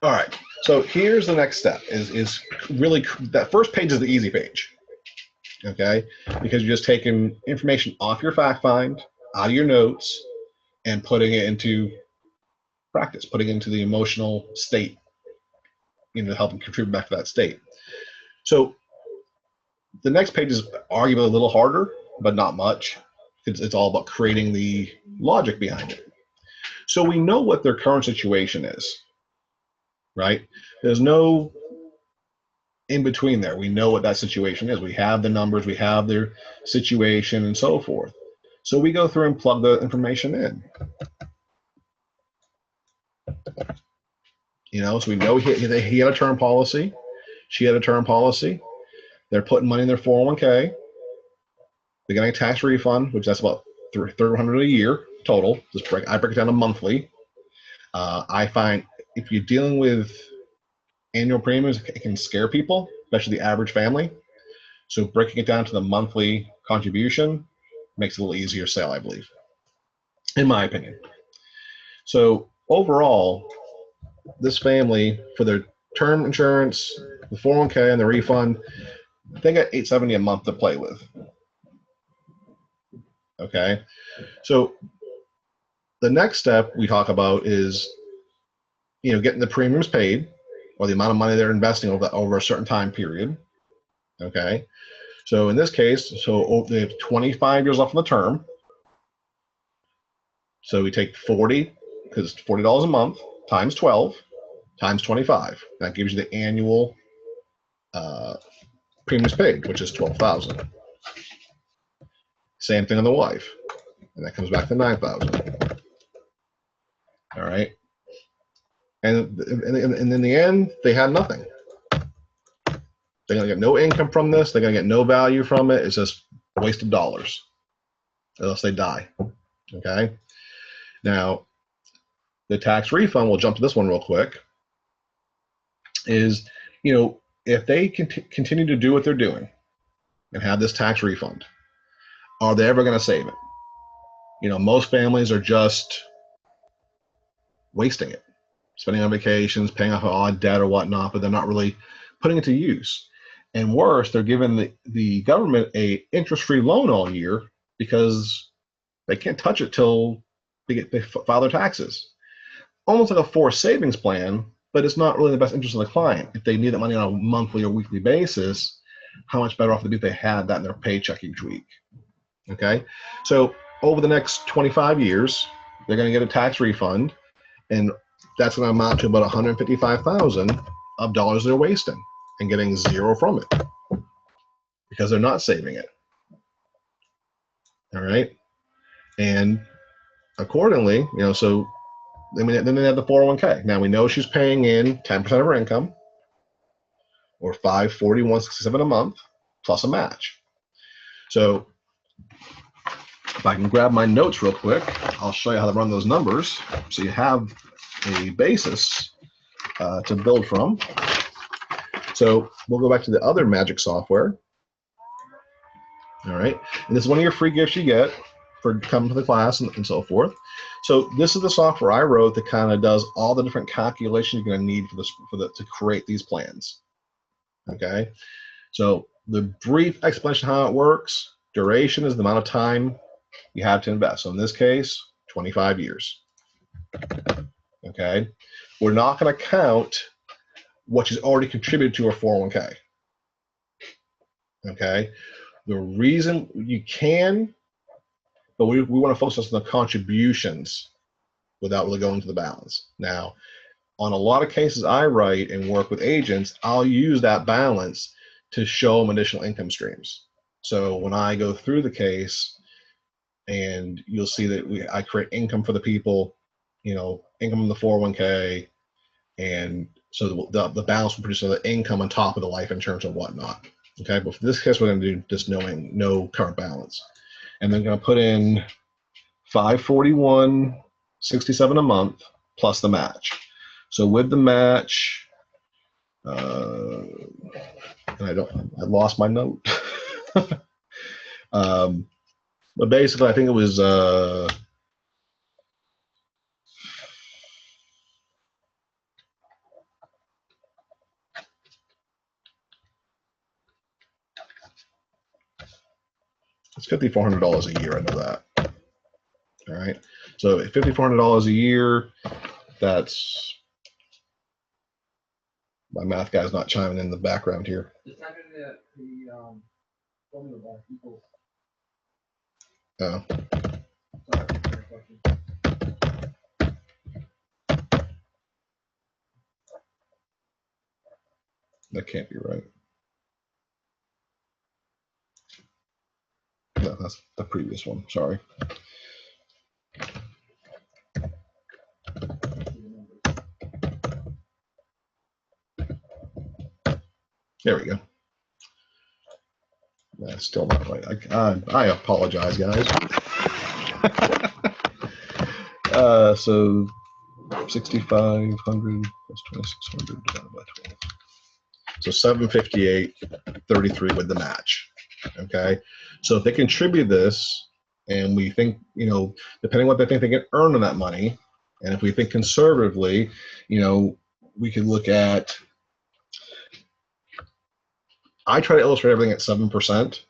All right. So here's the next step is really that first page is the easy page. Okay. Because you're just taking information off your fact find, out of your notes, and putting it into practice, putting it into the emotional state, to help them contribute back to that state. So the next page is arguably a little harder, but not much. It's all about creating the logic behind it. So we know what their current situation is, right? There's no in between there. We know what that situation is. We have the numbers, we have their situation, and so forth. So we go through and plug the information in. So we know he had a term policy. She had a term policy. They're putting money in their 401k. They're getting a tax refund, which that's about $300 a year total. I break it down to monthly. I find if you're dealing with annual premiums, it can scare people, especially the average family. So breaking it down to the monthly contribution makes it a little easier sale, I believe, in my opinion. So overall, this family, for their term insurance, the 401k, and the refund, they got $870 a month to play with. Okay, so the next step we talk about is, getting the premiums paid, or the amount of money they're investing over a certain time period. Okay, so in this case, they have 25 years left on the term. So we take 40, because it's $40 a month, times 12, times 25. That gives you the annual premiums paid, which is $12,000. Same thing on the wife, and that comes back to $9,000. All right, and in the end, they have nothing. They're gonna get no income from this. They're gonna get no value from it. It's just a waste of dollars, unless they die. Okay. Now, the tax refund. We'll jump to this one real quick. Is if they continue to do what they're doing and have this tax refund, are they ever going to save it? Most families are just wasting it, spending on vacations, paying off odd debt or whatnot, but they're not really putting it to use. And worse, they're giving the government a interest-free loan all year because they can't touch it till they file their taxes. Almost like a forced savings plan, but it's not really the best interest of the client. If they need that money on a monthly or weekly basis, how much better off they'd be if they had that in their paycheck each week. Okay, so over the next 25 years, they're going to get a tax refund, and that's going to amount to about 155,000 of dollars they're wasting and getting zero from it because they're not saving it. All right, and accordingly, so then they have the 401k. Now we know she's paying in 10% of her income, or $541.67 a month, plus a match. So if I can grab my notes real quick, I'll show you how to run those numbers so you have a basis to build from. So we'll go back to the other magic software. All right, and this is one of your free gifts you get for coming to the class and so forth. So this is the software I wrote that kind of does all the different calculations you're going to need to create these plans. Okay, so the brief explanation of how it works: duration is the amount of time you have to invest. So in this case, 25 years. Okay, we're not going to count what she's already contributed to her 401k. Okay, the reason you can, but we want to focus on the contributions without really going to the balance. Now, on a lot of cases I write and work with agents, I'll use that balance to show them additional income streams. So when I go through the case, and you'll see that I create income for the people, income in the 401k, and so the balance will produce the income on top of the life insurance and whatnot. Okay, but for this case, we're going to do just knowing no current balance, and then going to put in $541.67 a month plus the match. So with the match, and I lost my note. But basically, I think it was it's $5,400 a year. I know that. All right. So $5,400 a year. That's my math guy's not chiming in the background here. Oh. That can't be right. No, that's the previous one. Sorry. There we go. That's still not right. I apologize, guys. So 6,500 plus 2,600 divided by 12. So 758.33 with the match. Okay. So if they contribute this, and we think, depending on what they think they can earn on that money, and if we think conservatively, we could look at, I try to illustrate everything at 7%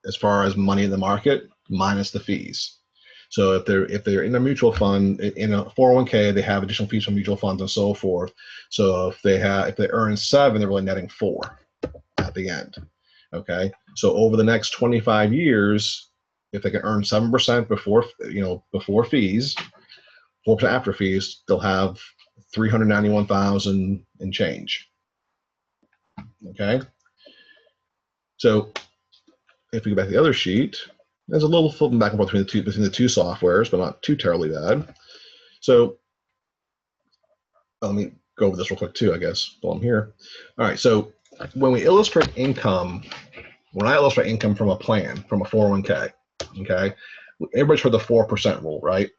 as far as money in the market minus the fees. So if they're in a mutual fund, in a 401k, they have additional fees from mutual funds and so forth. So if they earn 7, they're really netting 4 at the end. Okay. So over the next 25 years, if they can earn 7% before fees, 4% after fees, they'll have 391,000 and change. Okay. So if we go back to the other sheet, there's a little flipping back and forth between the two softwares, but not too terribly bad. So let me go over this real quick too, I guess, while I'm here. All right. So when we illustrate income, when I illustrate income from a plan, from a 401k, okay, everybody's heard the 4% rule, right?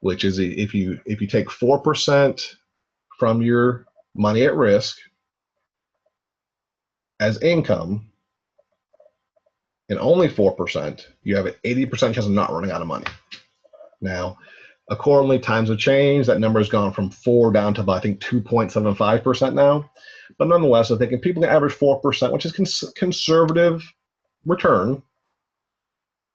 Which is if you take 4% from your money at risk as income, and only 4%, you have an 80% chance of not running out of money. Now, accordingly, times have changed. That number has gone from 4 down to about, I think, 2.75% now. But nonetheless, I think if people can average 4%, which is conservative return,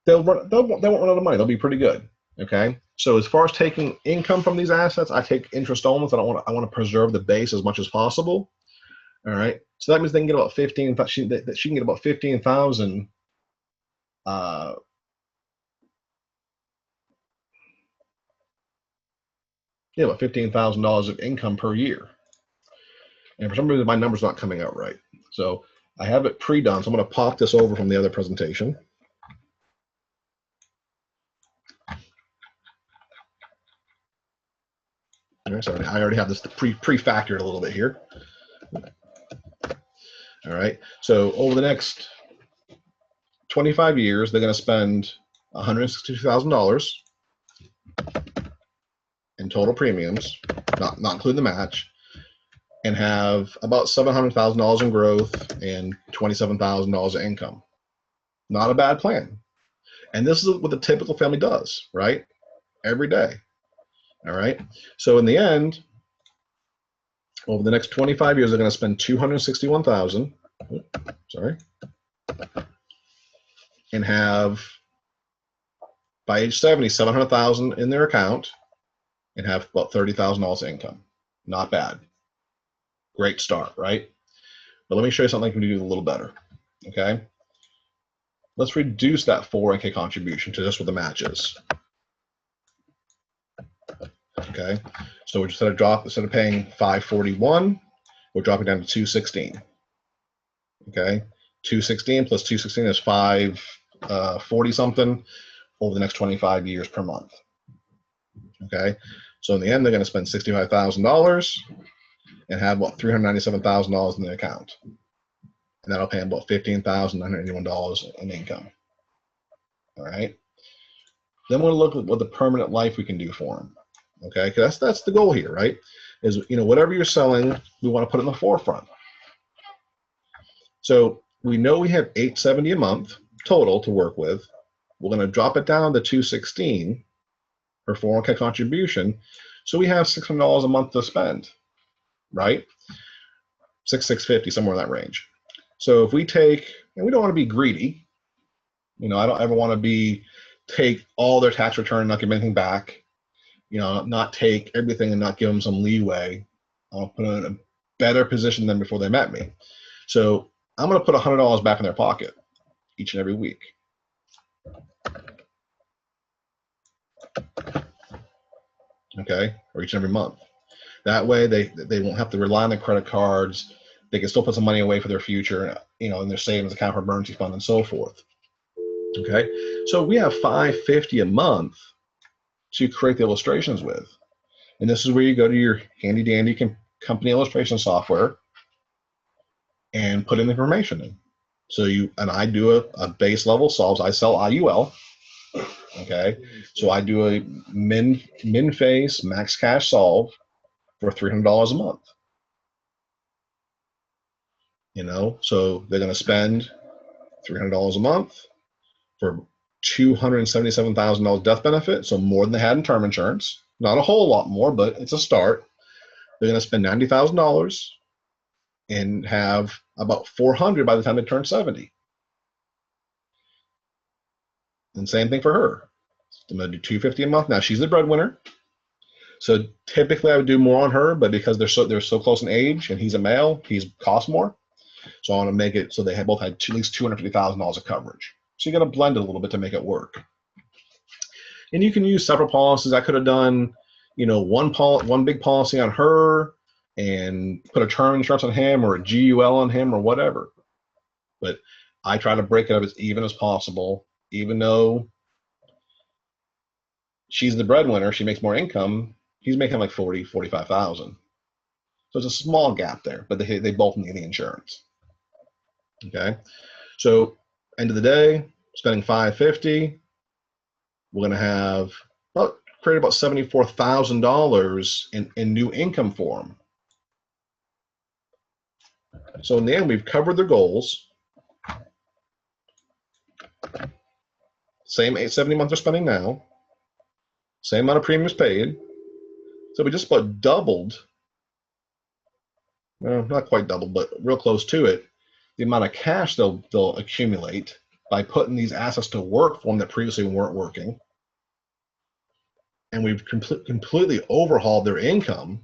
they won't run out of money. They'll be pretty good. Okay. So as far as taking income from these assets, I take interest only. I want to preserve the base as much as possible. All right. So that means they can get about 15. She can get about 15,000. about $15,000 of income per year. And for some reason, my number's not coming out right. So I have it pre-done. So I'm going to pop this over from the other presentation. So I already have this pre-factored a little bit here. All right. So over the next 25 years, they're going to spend $162,000 in total premiums, not including the match, and have about $700,000 in growth and $27,000 in income. Not a bad plan. And this is what the typical family does, right? Every day. All right. So in the end, over the next 25 years, they're going to spend $261,000. Sorry. And have, by age 70, $700,000 in their account and have about $30,000 income. Not bad. Great start, right? But let me show you something I can do a little better. Okay. Let's reduce that 401k contribution to just what the match is. Okay. So we're instead of paying $541, we're dropping down to $216. Okay. 216 plus 216 is 540 something over the next 25 years per month. Okay. So in the end, they're going to spend $65,000 and have about $397,000 in their account. And that'll pay them about $15,981 in income. All right. Then we'll look at what the permanent life we can do for them. Okay. Because that's the goal here, right? Is, whatever you're selling, we want to put it in the forefront. So we know we have $870 a month total to work with. We're going to drop it down to $216 for 401k contribution. So we have $600 a month to spend, right? $650, somewhere in that range. So if we take, and we don't want to be greedy, I don't ever want to take all their tax return and not give anything back, not take everything and not give them some leeway. I'll put them in a better position than before they met me. So I'm going to put $100 back in their pocket each and every week. Okay, or each and every month. That way they won't have to rely on the credit cards. They can still put some money away for their future, in their savings account for emergency fund and so forth. Okay, so we have $550 a month to create the illustrations with. And this is where you go to your handy dandy company illustration software and put in the information in. So I do a base level solves. I sell IUL. Okay, so I do a min face max cash solve for $300 a month. So they're going to spend $300 a month for $277,000 death benefit, so more than they had in term insurance. Not a whole lot more, but it's a start. They're going to spend $90,000 and have about $400 by the time they turn 70. And same thing for her. I'm going to do $250 a month. Now she's the breadwinner, so typically I would do more on her, but because they're so close in age and he's a male, he's cost more. So I want to make it so they both had at least $250,000 of coverage. So you got to blend it a little bit to make it work. And you can use several policies. I could have done, one big policy on her and put a term insurance on him or a GUL on him or whatever. But I try to break it up as even as possible, even though she's the breadwinner, she makes more income. He's making like $45,000. So it's a small gap there, but they both need the insurance. Okay. So end of the day, spending $550, we're going to have create about $74,000 in new income for them. So in the end, we've covered their goals. Same $870 a month they're spending now. Same amount of premiums paid. So we just about doubled, well, not quite doubled, but real close to it, the amount of cash they'll accumulate by putting these assets to work for them that previously weren't working. And we've completely overhauled their income,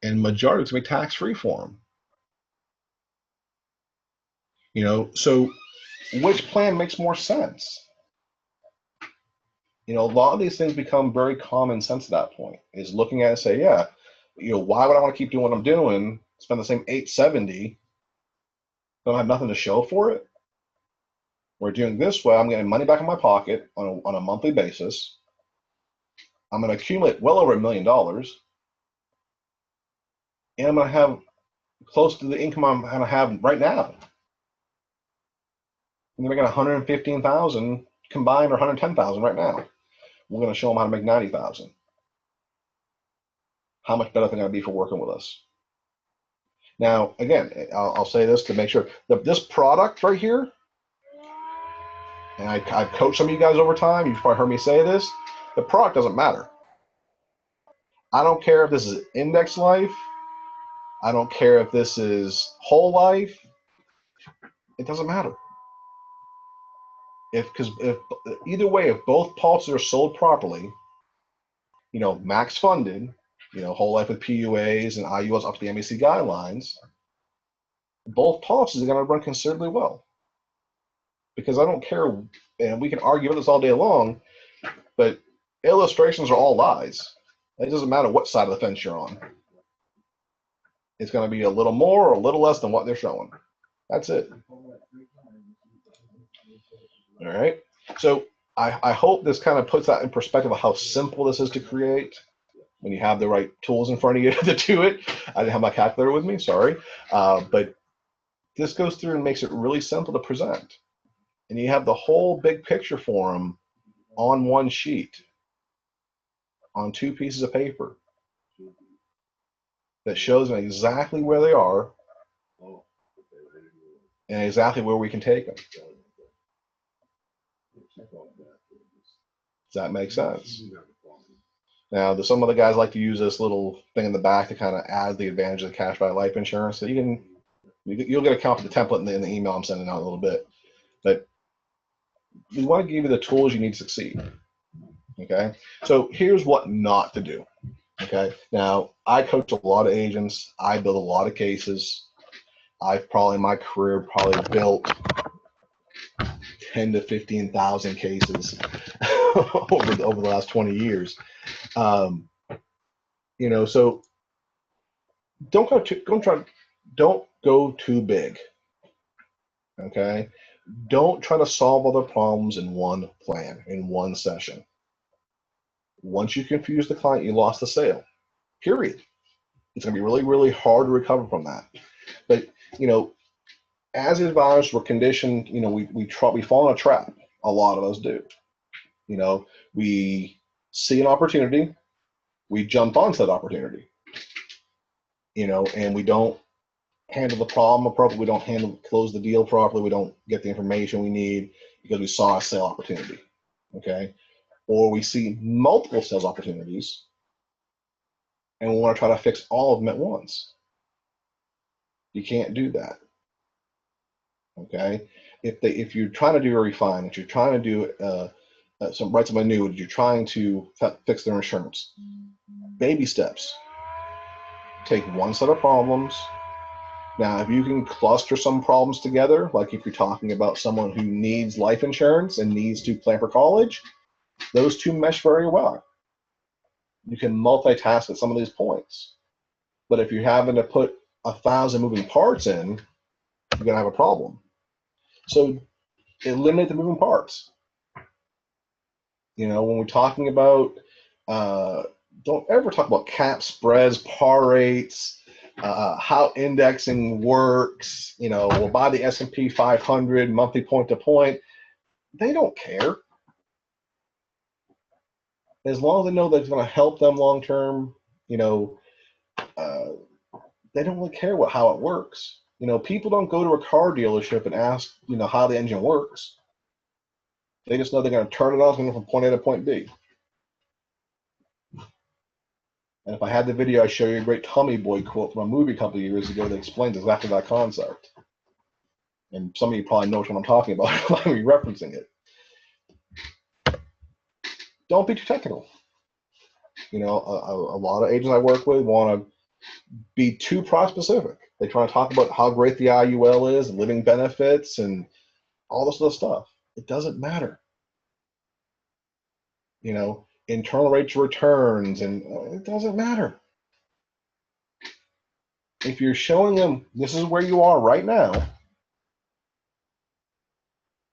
and majority is going to be tax-free for them. So which plan makes more sense? You know, a lot of these things become very common sense at that point, is looking at it and say, yeah, you know, why would I want to keep doing what I'm doing, spend the same 870, don't have nothing to show for it? We're doing this way, I'm getting money back in my pocket on a monthly basis. I'm going to accumulate well over $1 million, and I'm going to have close to the income I'm going to have right now. I'm going to get 115,000 combined, or 110,000 right now. We're going to show them how to make 90,000. How much better they're going to be for working with us. Now, again, I'll say this to make sure that this product right here, and I've coached some of you guys over time, you've probably heard me say this, the product doesn't matter. I don't care if this is index life. I don't care if this is whole life. It doesn't matter. Because if either way, if both policies are sold properly, you know, max funded, you know, whole life with PUAs and IULs up to the MAC guidelines, both policies are going to run considerably well. Because I don't care, and we can argue about this all day long, but illustrations are all lies. It doesn't matter what side of the fence you're on. It's going to be a little more or a little less than what they're showing. That's it. All right. So I hope this kind of puts that in perspective of how simple this is to create when you have the right tools in front of you to do it. I didn't have my calculator with me, sorry. But this goes through and makes it really simple to present. And you have the whole big picture for them on one sheet, on 2 pieces of paper, that shows them exactly where they are and exactly where we can take them. Does that make sense? Now, some of the guys like to use this little thing in the back to kind of add the advantage of the cash value life insurance. So you'll get a copy of the template in the email I'm sending out a little bit. But we want to give you the tools you need to succeed. Okay, so here's what not to do. Okay, now I coach a lot of agents. I build a lot of cases. I've probably in my career built 10 to 15,000 cases over the last 20 years. You know, so don't go too big. Okay, don't try to solve all the problems in one plan, in one session. Once you confuse the client, you lost the sale. Period. It's going to be really, really hard to recover from that. But you know, as advisors, we're conditioned. You know, we fall in a trap. A lot of us do. You know, we see an opportunity, we jump onto that opportunity. You know, and we don't handle the problem appropriately. We don't close the deal properly. We don't get the information we need because we saw a sale opportunity. Okay, or we see multiple sales opportunities, and we want to try to fix all of them at once. You can't do that. Okay, if you're trying to do a refine, if you're trying to do write some annuity, you're trying to fix their insurance, baby steps. Take one set of problems. Now, if you can cluster some problems together, like if you're talking about someone who needs life insurance and needs to plan for college, those two mesh very well. You can multitask at some of these points. But if you're having to put 1,000 moving parts in, you're going to have a problem. So eliminate the moving parts. You know, when we're talking about, don't ever talk about cap spreads, par rates, how indexing works. You know, we'll buy the S&P 500 monthly point to point. They don't care. As long as they know that it's going to help them long term, you know, they don't really care how it works. You know, people don't go to a car dealership and ask, you know, how the engine works. They just know they're going to turn it on, it's going to go from point A to point B. And if I had the video, I'd show you a great Tommy Boy quote from a movie a couple of years ago that explains exactly that concept. And some of you probably know what I'm talking about by me referencing it. Don't be too technical. You know, a lot of agents I work with want to be too product specific. They try to talk about how great the IUL is, and living benefits, and all this other stuff. It doesn't matter. internal rates of returns, and it doesn't matter. If you're showing them this is where you are right now,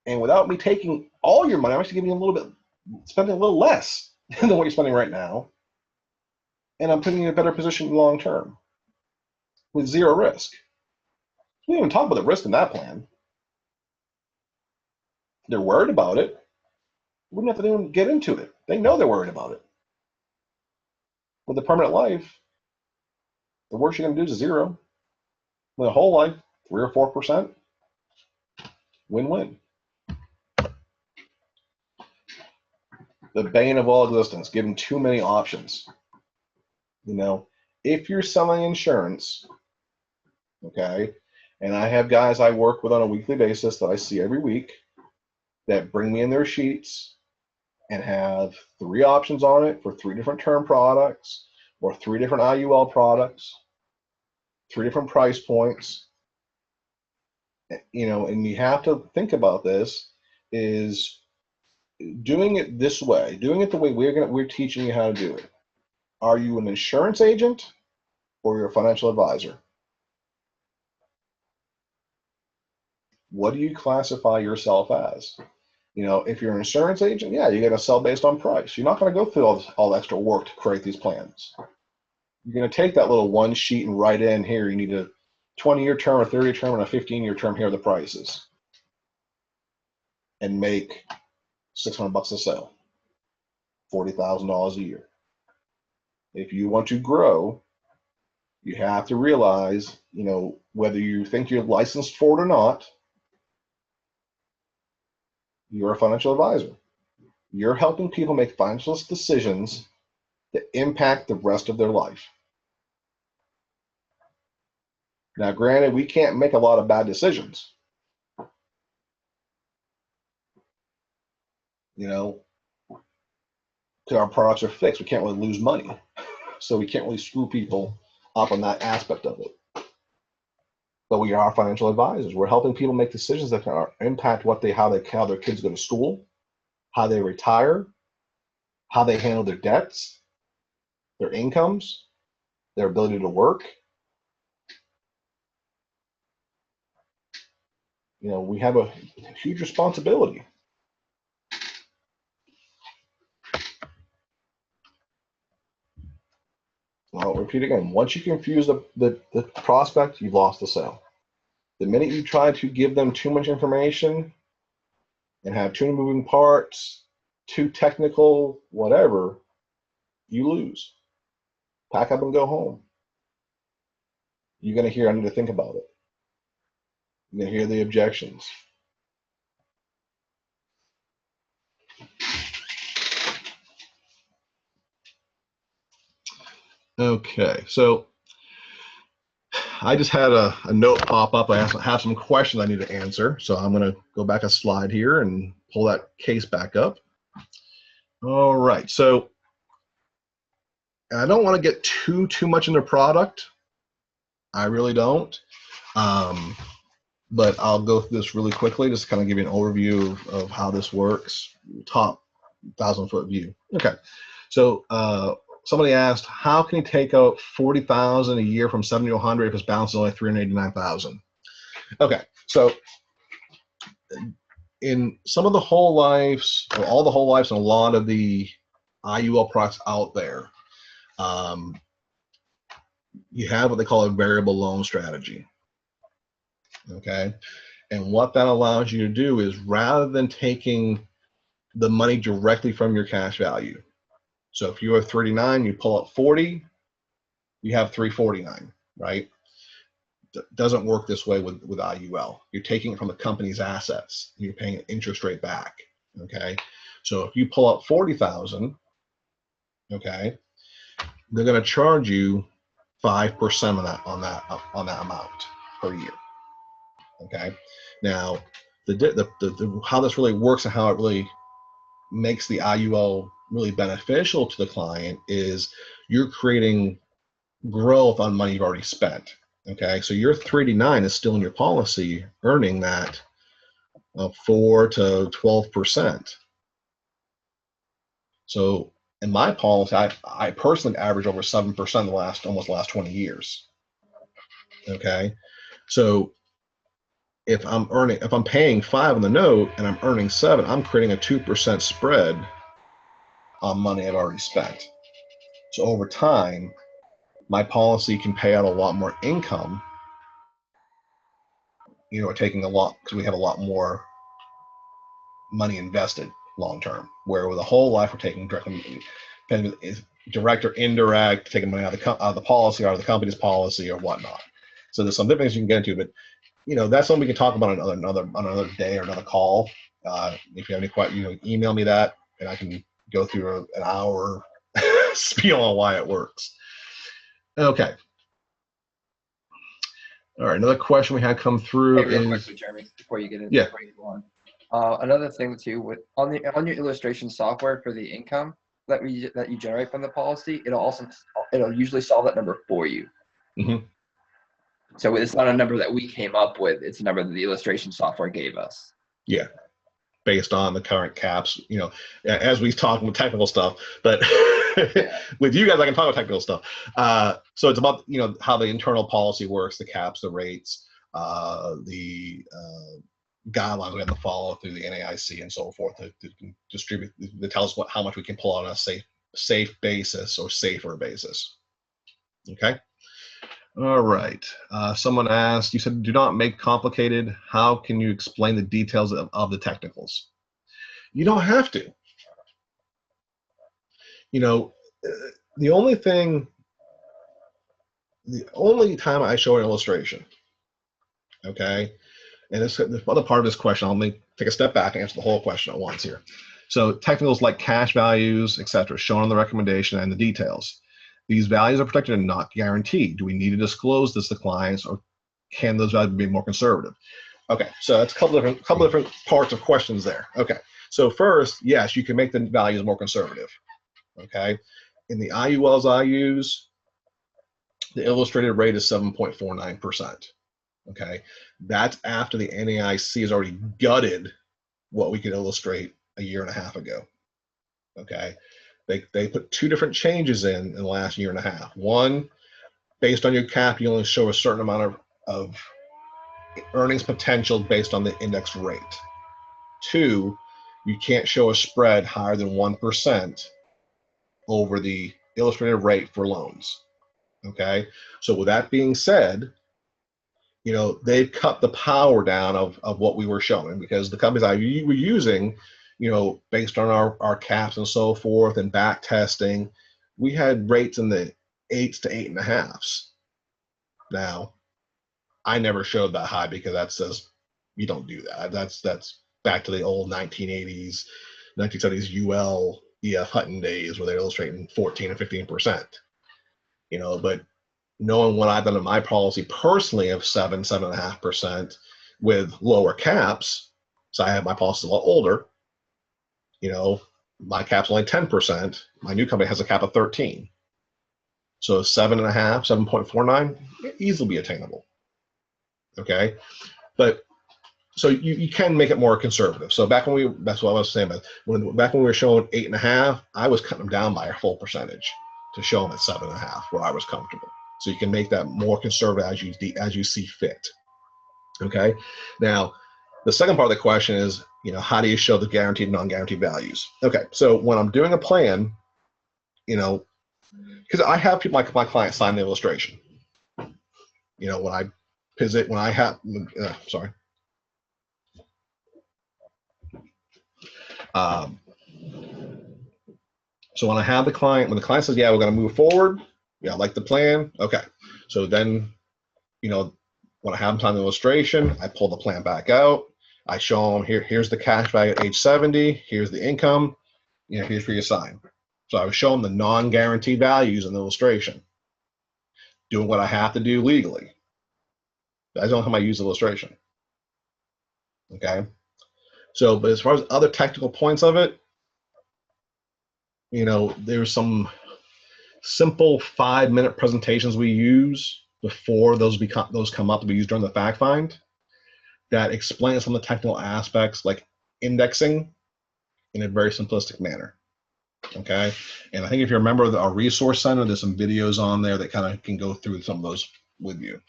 and without me taking all your money, I'm actually giving you a little bit, spending a little less than what you're spending right now, and I'm putting you in a better position long term with zero risk. We didn't even talk about the risk in that plan. They're worried about it. We wouldn't have to even get into it. They know they're worried about it. With the permanent life, the worst you're going to do is zero. With a whole life, 3 or 4%, win-win. The bane of all existence, giving too many options. If you're selling insurance, okay, and I have guys I work with on a weekly basis that I see every week that bring me in their sheets and have 3 options on it for 3 different term products or 3 different IUL products, 3 different price points, and you have to think about this is doing it this way, doing it the way we're teaching you how to do it. Are you an insurance agent or you're a financial advisor? What do you classify yourself as? If you're an insurance agent, yeah, you're going to sell based on price. You're not going to go through all the extra work to create these plans. You're going to take that little one sheet and write in here, you need a 20-year term, a 30-year term, and a 15-year term. Here are the prices. And make $600 a sale, $40,000 a year. If you want to grow, you have to realize, whether you think you're licensed for it or not, you're a financial advisor. You're helping people make financial decisions that impact the rest of their life. Now, granted, we can't make a lot of bad decisions. Because our products are fixed. We can't really lose money. So we can't really screw people up on that aspect of it. But we are financial advisors. We're helping people make decisions that can impact how their kids go to school, how they retire, how they handle their debts, their incomes, their ability to work. We have a huge responsibility. I'll repeat again. Once you confuse the prospect, you've lost the sale. The minute you try to give them too much information and have too many moving parts, too technical, whatever, you lose. Pack up and go home. You're going to hear, I need to think about it. You're going to hear the objections. Okay, so I just had a note pop up. I have some questions I need to answer. So I'm going to go back a slide here and pull that case back up. All right, so I don't want to get too much into product. I really don't. But I'll go through this really quickly, just kind of give you an overview of how this works, top 1,000-foot view. Okay, so somebody asked, how can you take out $40,000 a year from 70 to 100 if his balance is only 389,000? Okay, so in some of the whole lives, or all the whole lives, and a lot of the IUL products out there, you have what they call a variable loan strategy. Okay, and what that allows you to do is, rather than taking the money directly from your cash value, so if you have 39, you pull up 40, you have 349, right? Doesn't work this way with IUL. You're taking it from the company's assets. You're paying an interest rate back. Okay, so if you pull up 40,000, okay, they're going to charge you 5% on that amount per year. Okay, now the how this really works and how it really makes the IUL really beneficial to the client is you're creating growth on money you've already spent. Okay, so your 389 is still in your policy, earning that 4 to 12%. So in my policy, I personally average over 7% the last 20 years. Okay. So if I'm paying 5 on the note and I'm earning 7, I'm creating a 2% spread on money I've already spent. So over time, my policy can pay out a lot more income, taking a lot, because we have a lot more money invested long term. Where with a whole life, we're taking direct or indirect, taking money out of the policy, out of the company's policy, or whatnot. So there's some different things you can get into, but that's something we can talk about on another day or another call. If you have any questions, email me that, and I can go through an hour spiel on why it works. Okay. All right. Another question we had come through real quickly, Jeremy, before you get into before you go on. Another thing too, on your illustration software for the income that you generate from the policy, it'll usually solve that number for you. Mm-hmm. So it's not a number that we came up with; it's a number that the illustration software gave us. Yeah, based on the current caps. As we talk with technical stuff, but with you guys, I can talk about technical stuff. So it's about how the internal policy works, the caps, the rates, the guidelines we have to follow through the NAIC and so forth to distribute, to tell us how much we can pull out on a safe basis or safer basis. Okay. All right. Someone asked, you said, do not make complicated. How can you explain the details of the technicals? You don't have to. The only time I show an illustration, okay, and the other part of this question, I'll take a step back and answer the whole question at once here. So technicals like cash values, etc., shown on the recommendation and the details. These values are protected and not guaranteed. Do we need to disclose this to clients, or can those values be more conservative? Okay, so that's a couple different parts of questions there. Okay, so first, yes, you can make the values more conservative. Okay, in the IULs I use, the illustrated rate is 7.49%. Okay, that's after the NAIC has already gutted what we could illustrate a year and a half ago. Okay. They put 2 different changes in the last year and a half. One, based on your cap, you only show a certain amount of earnings potential based on the index rate. 2, you can't show a spread higher than 1% over the illustrated rate for loans. Okay, so with that being said, they've cut the power down of what we were showing, because the companies I were using, based on our caps and so forth and back testing, we had rates in the 8s to 8.5s. Now, I never showed that high because that says you don't do that. That's back to the old 1980s, 1970s UL EF Hutton days where they're illustrating 14 and 15%. But knowing what I've done in my policy personally of 7.5% with lower caps, so I have my policy a lot older. My cap's only 10%. My new company has a cap of 13. So 7.5, 7.49, easily be attainable. Okay, but so you can make it more conservative. So that's what I was saying. But back when we were showing 8.5, I was cutting them down by a full percentage to show them at 7.5, where I was comfortable. So you can make that more conservative as you see fit. Okay. Now, the second part of the question is, how do you show the guaranteed and non-guaranteed values? Okay. So when I'm doing a plan, because I have my clients sign the illustration. When I visit, when I have, sorry. So when I have the client, when the client says, yeah, we're going to move forward, yeah, I like the plan. Okay. So then, when I have them sign the illustration, I pull the plan back out. I show them here's the cash value at age 70. Here's the income. Here's where you sign. So I would show them the non-guaranteed values in the illustration, doing what I have to do legally. That's the only time I use the illustration. Okay. So, but as far as other technical points of it, there's some simple 5-minute presentations we use before those come up to be used during the fact find that explain some of the technical aspects like indexing in a very simplistic manner. Okay. And I think if you remember our resource center, there's some videos on there that kind of can go through some of those with you.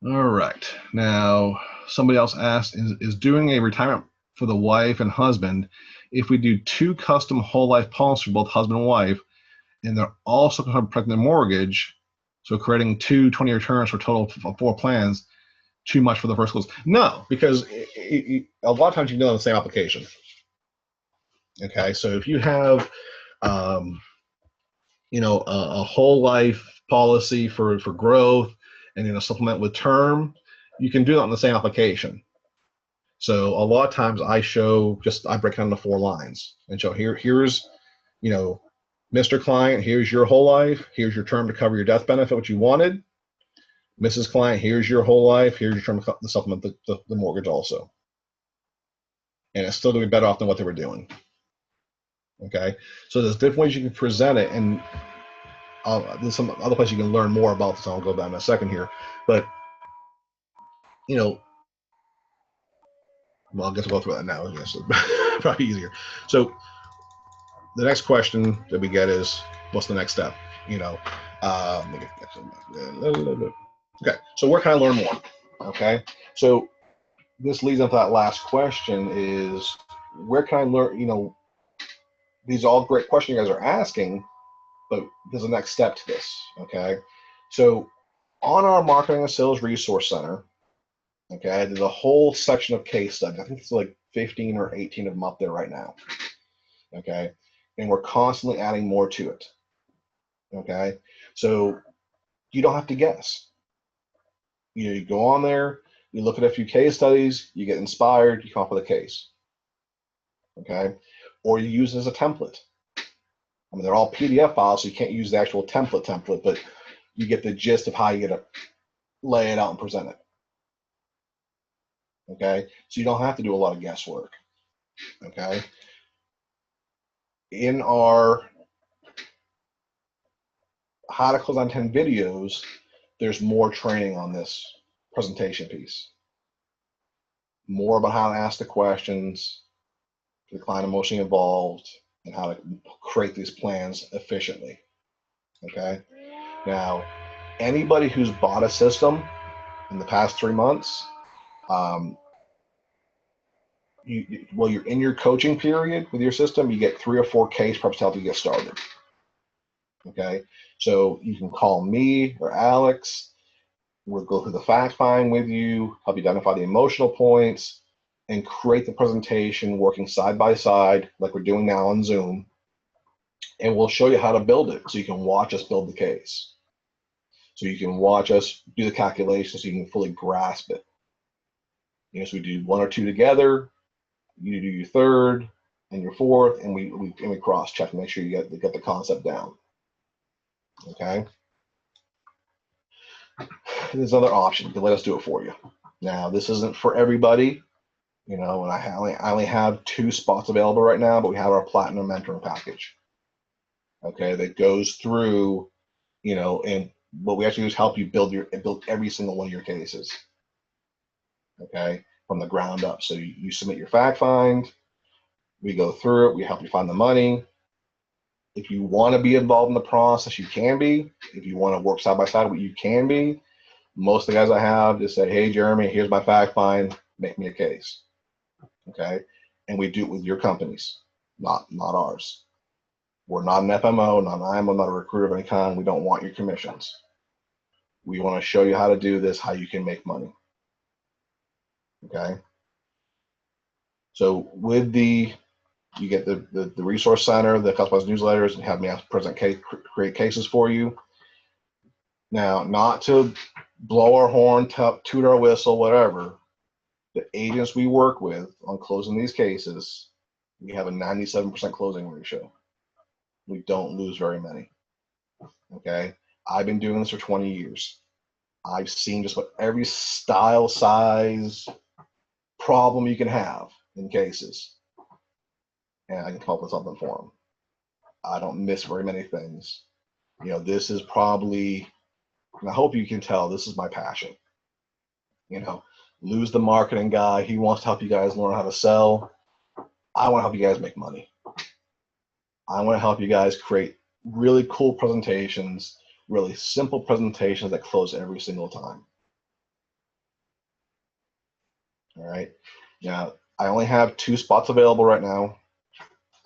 All right. Now, somebody else asked, is doing a retirement for the wife and husband, if we do 2 custom whole life policies for both husband and wife, and they're also going to protect their mortgage, so creating 2 20-year terms for a total of 4 plans, too much for the first close? No, because a lot of times you can do it on the same application. Okay, so if you have, you know, a whole life policy for growth, and then a supplement with term, you can do that on the same application. So a lot of times I break down the 4 lines and show here's, you know, Mr. Client, here's your whole life, here's your term to cover your death benefit, what you wanted. Mrs. Client, here's your whole life, here's your term to supplement the mortgage also. And it's still going to be better off than what they were doing. Okay, so there's different ways you can present it, and there's some other places you can learn more about this. I'll go down in a second here, but you know, well, I guess we'll go through that now. I guess probably easier. So the next question that we get is, what's the next step? You know, okay. So where can I learn more? Okay, so this leads into that last question: is where can I learn? You know, these are all great questions you guys are asking, but there's a next step to this. Okay, so on our marketing and sales resource center, okay, there's a whole section of case studies. I think it's like 15 or 18 of them up there right now. Okay, and we're constantly adding more to it. Okay, so you don't have to guess. You go on there, you look at a few case studies, you get inspired, you come up with a case. Okay, or you use it as a template. I mean, they're all PDF files, so you can't use the actual template, but you get the gist of how you get to lay it out and present it. Okay, so you don't have to do a lot of guesswork. Okay, in our how to close on 10 videos, there's more training on this presentation piece. More about how to ask the questions, the client emotionally involved, and how to create these plans efficiently. Okay, now anybody who's bought a system in the past 3 months, while you're in your coaching period with your system, you get 3 or 4 case preps to help you get started. Okay, so you can call me or Alex. We'll go through the fact find with you, help you identify the emotional points, and create the presentation working side by side like we're doing now on Zoom. And we'll show you how to build it so you can watch us build the case. So you can watch us do the calculations so you can fully grasp it. You know, so we do 1 or 2 together, you do your 3rd and your 4th, and we cross check to make sure you get the concept down. Okay. There's another option. You can let us do it for you. Now, this isn't for everybody, you know, and I only have 2 spots available right now, but we have our platinum mentoring package. Okay, that goes through, you know, and what we actually do is help you build every single one of your cases. Okay, from the ground up. So you submit your fact find, we go through it, we help you find the money. If you want to be involved in the process, you can be. If you want to work side by side, you can be. Most of the guys I have just say, hey, Jeremy, here's my fact find, make me a case. Okay, and we do it with your companies, not ours. We're not an FMO, not an IMO, not a recruiter of any kind. We don't want your commissions. We want to show you how to do this, how you can make money. Okay, so with you get the resource center, the customized newsletters, and have me create cases for you. Now, not to blow our horn, toot our whistle, whatever, the agents we work with on closing these cases, we have a 97% closing ratio. We don't lose very many. Okay, I've been doing this for 20 years. I've seen just about every style, size, problem you can have in cases, and I can come up with something for them. I don't miss very many things. You know, this is probably, and I hope you can tell, this is my passion. You know, Lou's the marketing guy. He wants to help you guys learn how to sell. I want to help you guys make money. I want to help you guys create really cool presentations, really simple presentations that close every single time. All right. Now, I only have 2 spots available right now.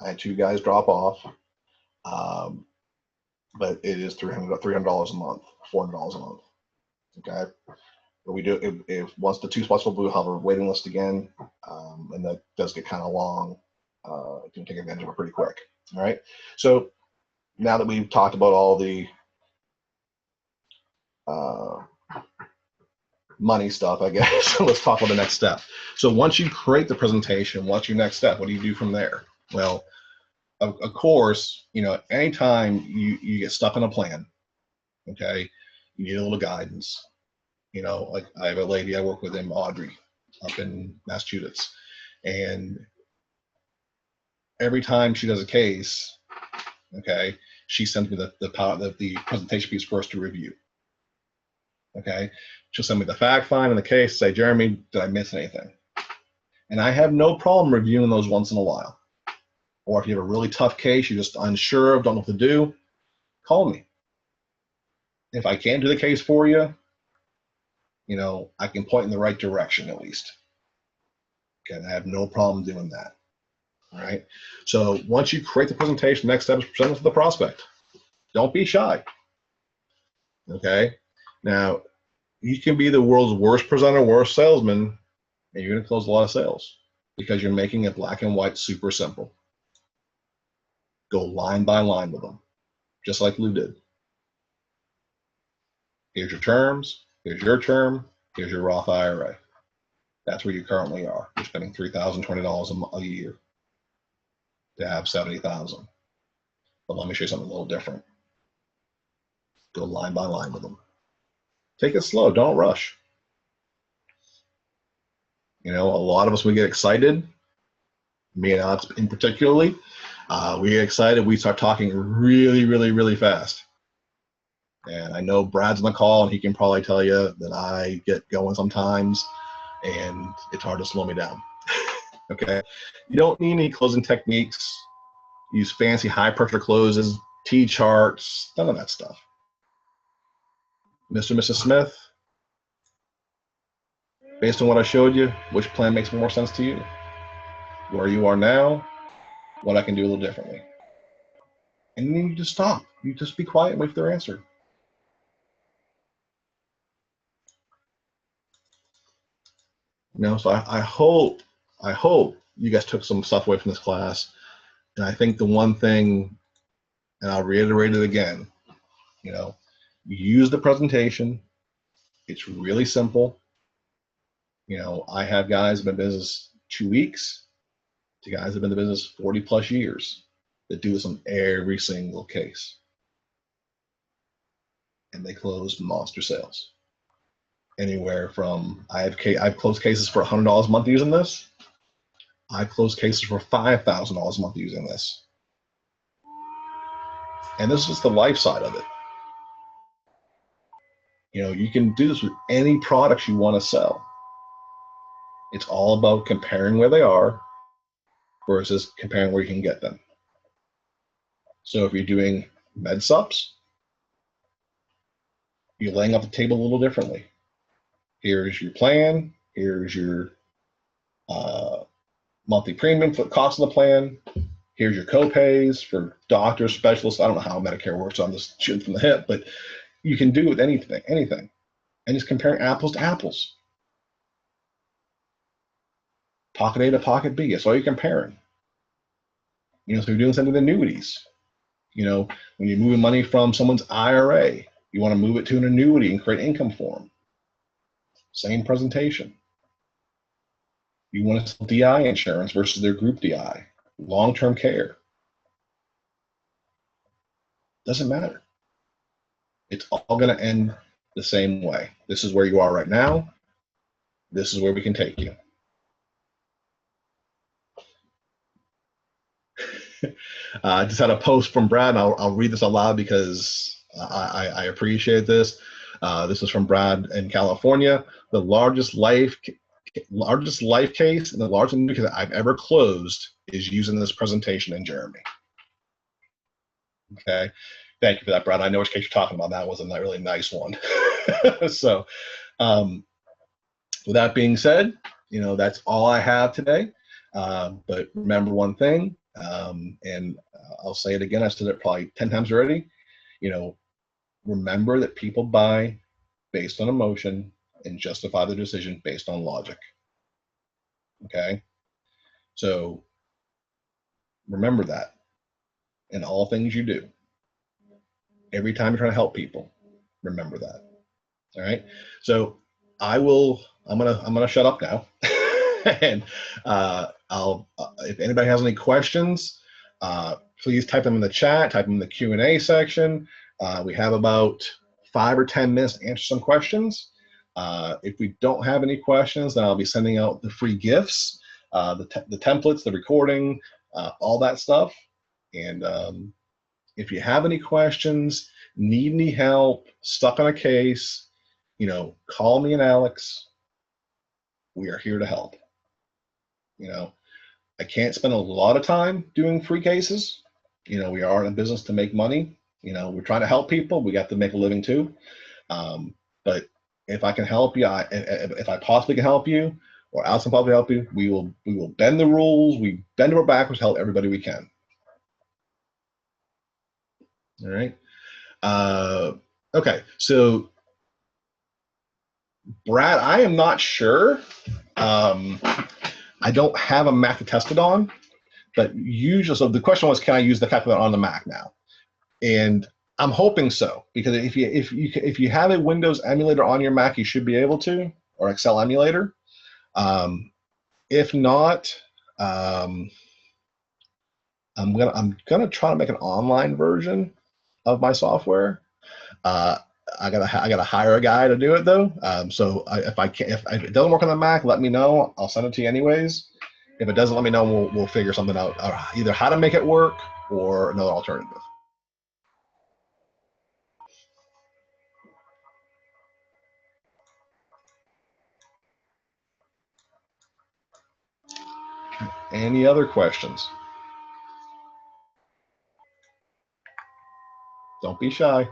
I had 2 guys drop off, but it is $300 a month, $400 a month. Okay. But we do, if once the 2 spots will we'll have a waiting list again, and that does get kind of long. You can take advantage of it pretty quick. All right. So now that we've talked about all the money stuff, I guess, let's talk about the next step. So once you create the presentation, what's your next step? What do you do from there? Well, of course, you know, anytime you get stuck on a plan, okay, you need a little guidance. You know, like I have a lady I work with named Audrey up in Massachusetts, and every time she does a case, okay, she sends me the presentation piece for us to review. Okay, she'll send me the fact find and the case, say, Jeremy, did I miss anything? And I have no problem reviewing those once in a while. Or if you have a really tough case, you're just unsure of, don't know what to do, call me. If I can't do the case for you, you know, I can point in the right direction at least. Okay, I have no problem doing that. All right. So once you create the presentation, next step is present it to the prospect. Don't be shy. Okay. Now, you can be the world's worst presenter, worst salesman, and you're going to close a lot of sales because you're making it black and white, super simple. Go line by line with them, just like Lou did. Here's your terms. Here's your term. Here's your Roth IRA. That's where you currently are. You're spending $3,020 a year to have $70,000. But let me show you something a little different. Go line by line with them. Take it slow. Don't rush. You know, a lot of us, we get excited. Me and Alex in particularly, we get excited. We start talking really, really, really fast. And I know Brad's on the call, and he can probably tell you that I get going sometimes, and it's hard to slow me down. Okay. You don't need any closing techniques. Use fancy high pressure closes, T-charts, none of that stuff. Mr. and Mrs. Smith, based on what I showed you, which plan makes more sense to you? Where you are now, what I can do a little differently. And then you just stop. You just be quiet and wait for their answer. You know, so I hope you guys took some stuff away from this class. And I think the one thing, and I'll reiterate it again, you know, use the presentation. It's really simple. You know, I have guys who've been in business 2 weeks to guys who've been in the business 40 plus years that do this on every single case. And they close monster sales. Anywhere from, I've closed cases for $100 a month using this. I've closed cases for $5,000 a month using this. And this is the life side of it. You know, you can do this with any products you want to sell. It's all about comparing where they are versus comparing where you can get them. So if you're doing med sups, you're laying up the table a little differently. Here's your plan. Here's your monthly premium for the cost of the plan. Here's your co-pays for doctors, specialists. I don't know how Medicare works, so I'm just shooting from the hip, but you can do with anything, and just comparing apples to apples. Pocket A to pocket B, that's all you're comparing. You know, so you're doing something with annuities. You know, when you're moving money from someone's IRA, you want to move it to an annuity and create income for them. Same presentation. You want to sell DI insurance versus their group DI, long-term care. Doesn't matter. It's all going to end the same way. This is where you are right now. This is where we can take you. I just had a post from Brad, and I'll read this aloud because I appreciate this. This is from Brad in California. The largest life case and the largest annuity that I've ever closed is using this presentation in Jeremy. Okay. Thank you for that, Brad. I know which case you're talking about. That wasn't that really nice one. So, with that being said, that's all I have today. But remember one thing, and I'll say it again. I said it probably 10 times already. Remember that people buy based on emotion and justify the decision based on logic. Okay. So remember that in all things you do. Every time you're trying to help people, remember that. All right. So I'm gonna shut up now. And if anybody has any questions, please type them in the chat, type them in the Q&A section. We have about 5 or 10 minutes to answer some questions. If we don't have any questions, then I'll be sending out the free gifts, the templates, the recording, all that stuff. And if you have any questions, need any help, stuck on a case, call me and Alex. We are here to help. I can't spend a lot of time doing free cases. We are in a business to make money. We're trying to help people. We got to make a living too. But if I can help you, if I possibly can help you, or Alex can probably help you, we will bend the rules. We bend over backwards to help everybody we can. All right. Okay. So, Brad, I am not sure. I don't have a Mac to test it on, but usually, so the question was, can I use the calculator on the Mac now? And I'm hoping so, because if you have a Windows emulator on your Mac, you should be able to, or Excel emulator. If not, I'm gonna try to make an online version of my software. I gotta hire a guy to do it though. So if it doesn't work on the Mac, let me know. I'll send it to you anyways. If it doesn't, let me know. We'll figure something out, either how to make it work or another alternative. Any other questions? Don't be shy.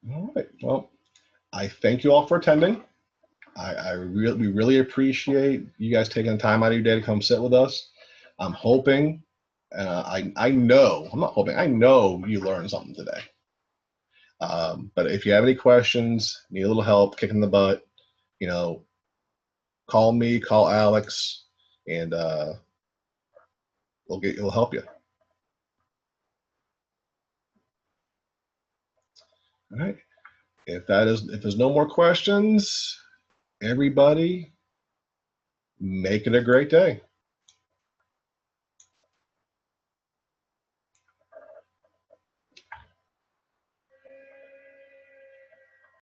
All right. Well, I thank you all for attending. We really appreciate you guys taking the time out of your day to come sit with us. I'm hoping, I know, I'm not hoping, I know you learned something today. But if you have any questions, need a little help kicking the butt, call me, call Alex, and we'll help you. All right. If there's no more questions, everybody, make it a great day.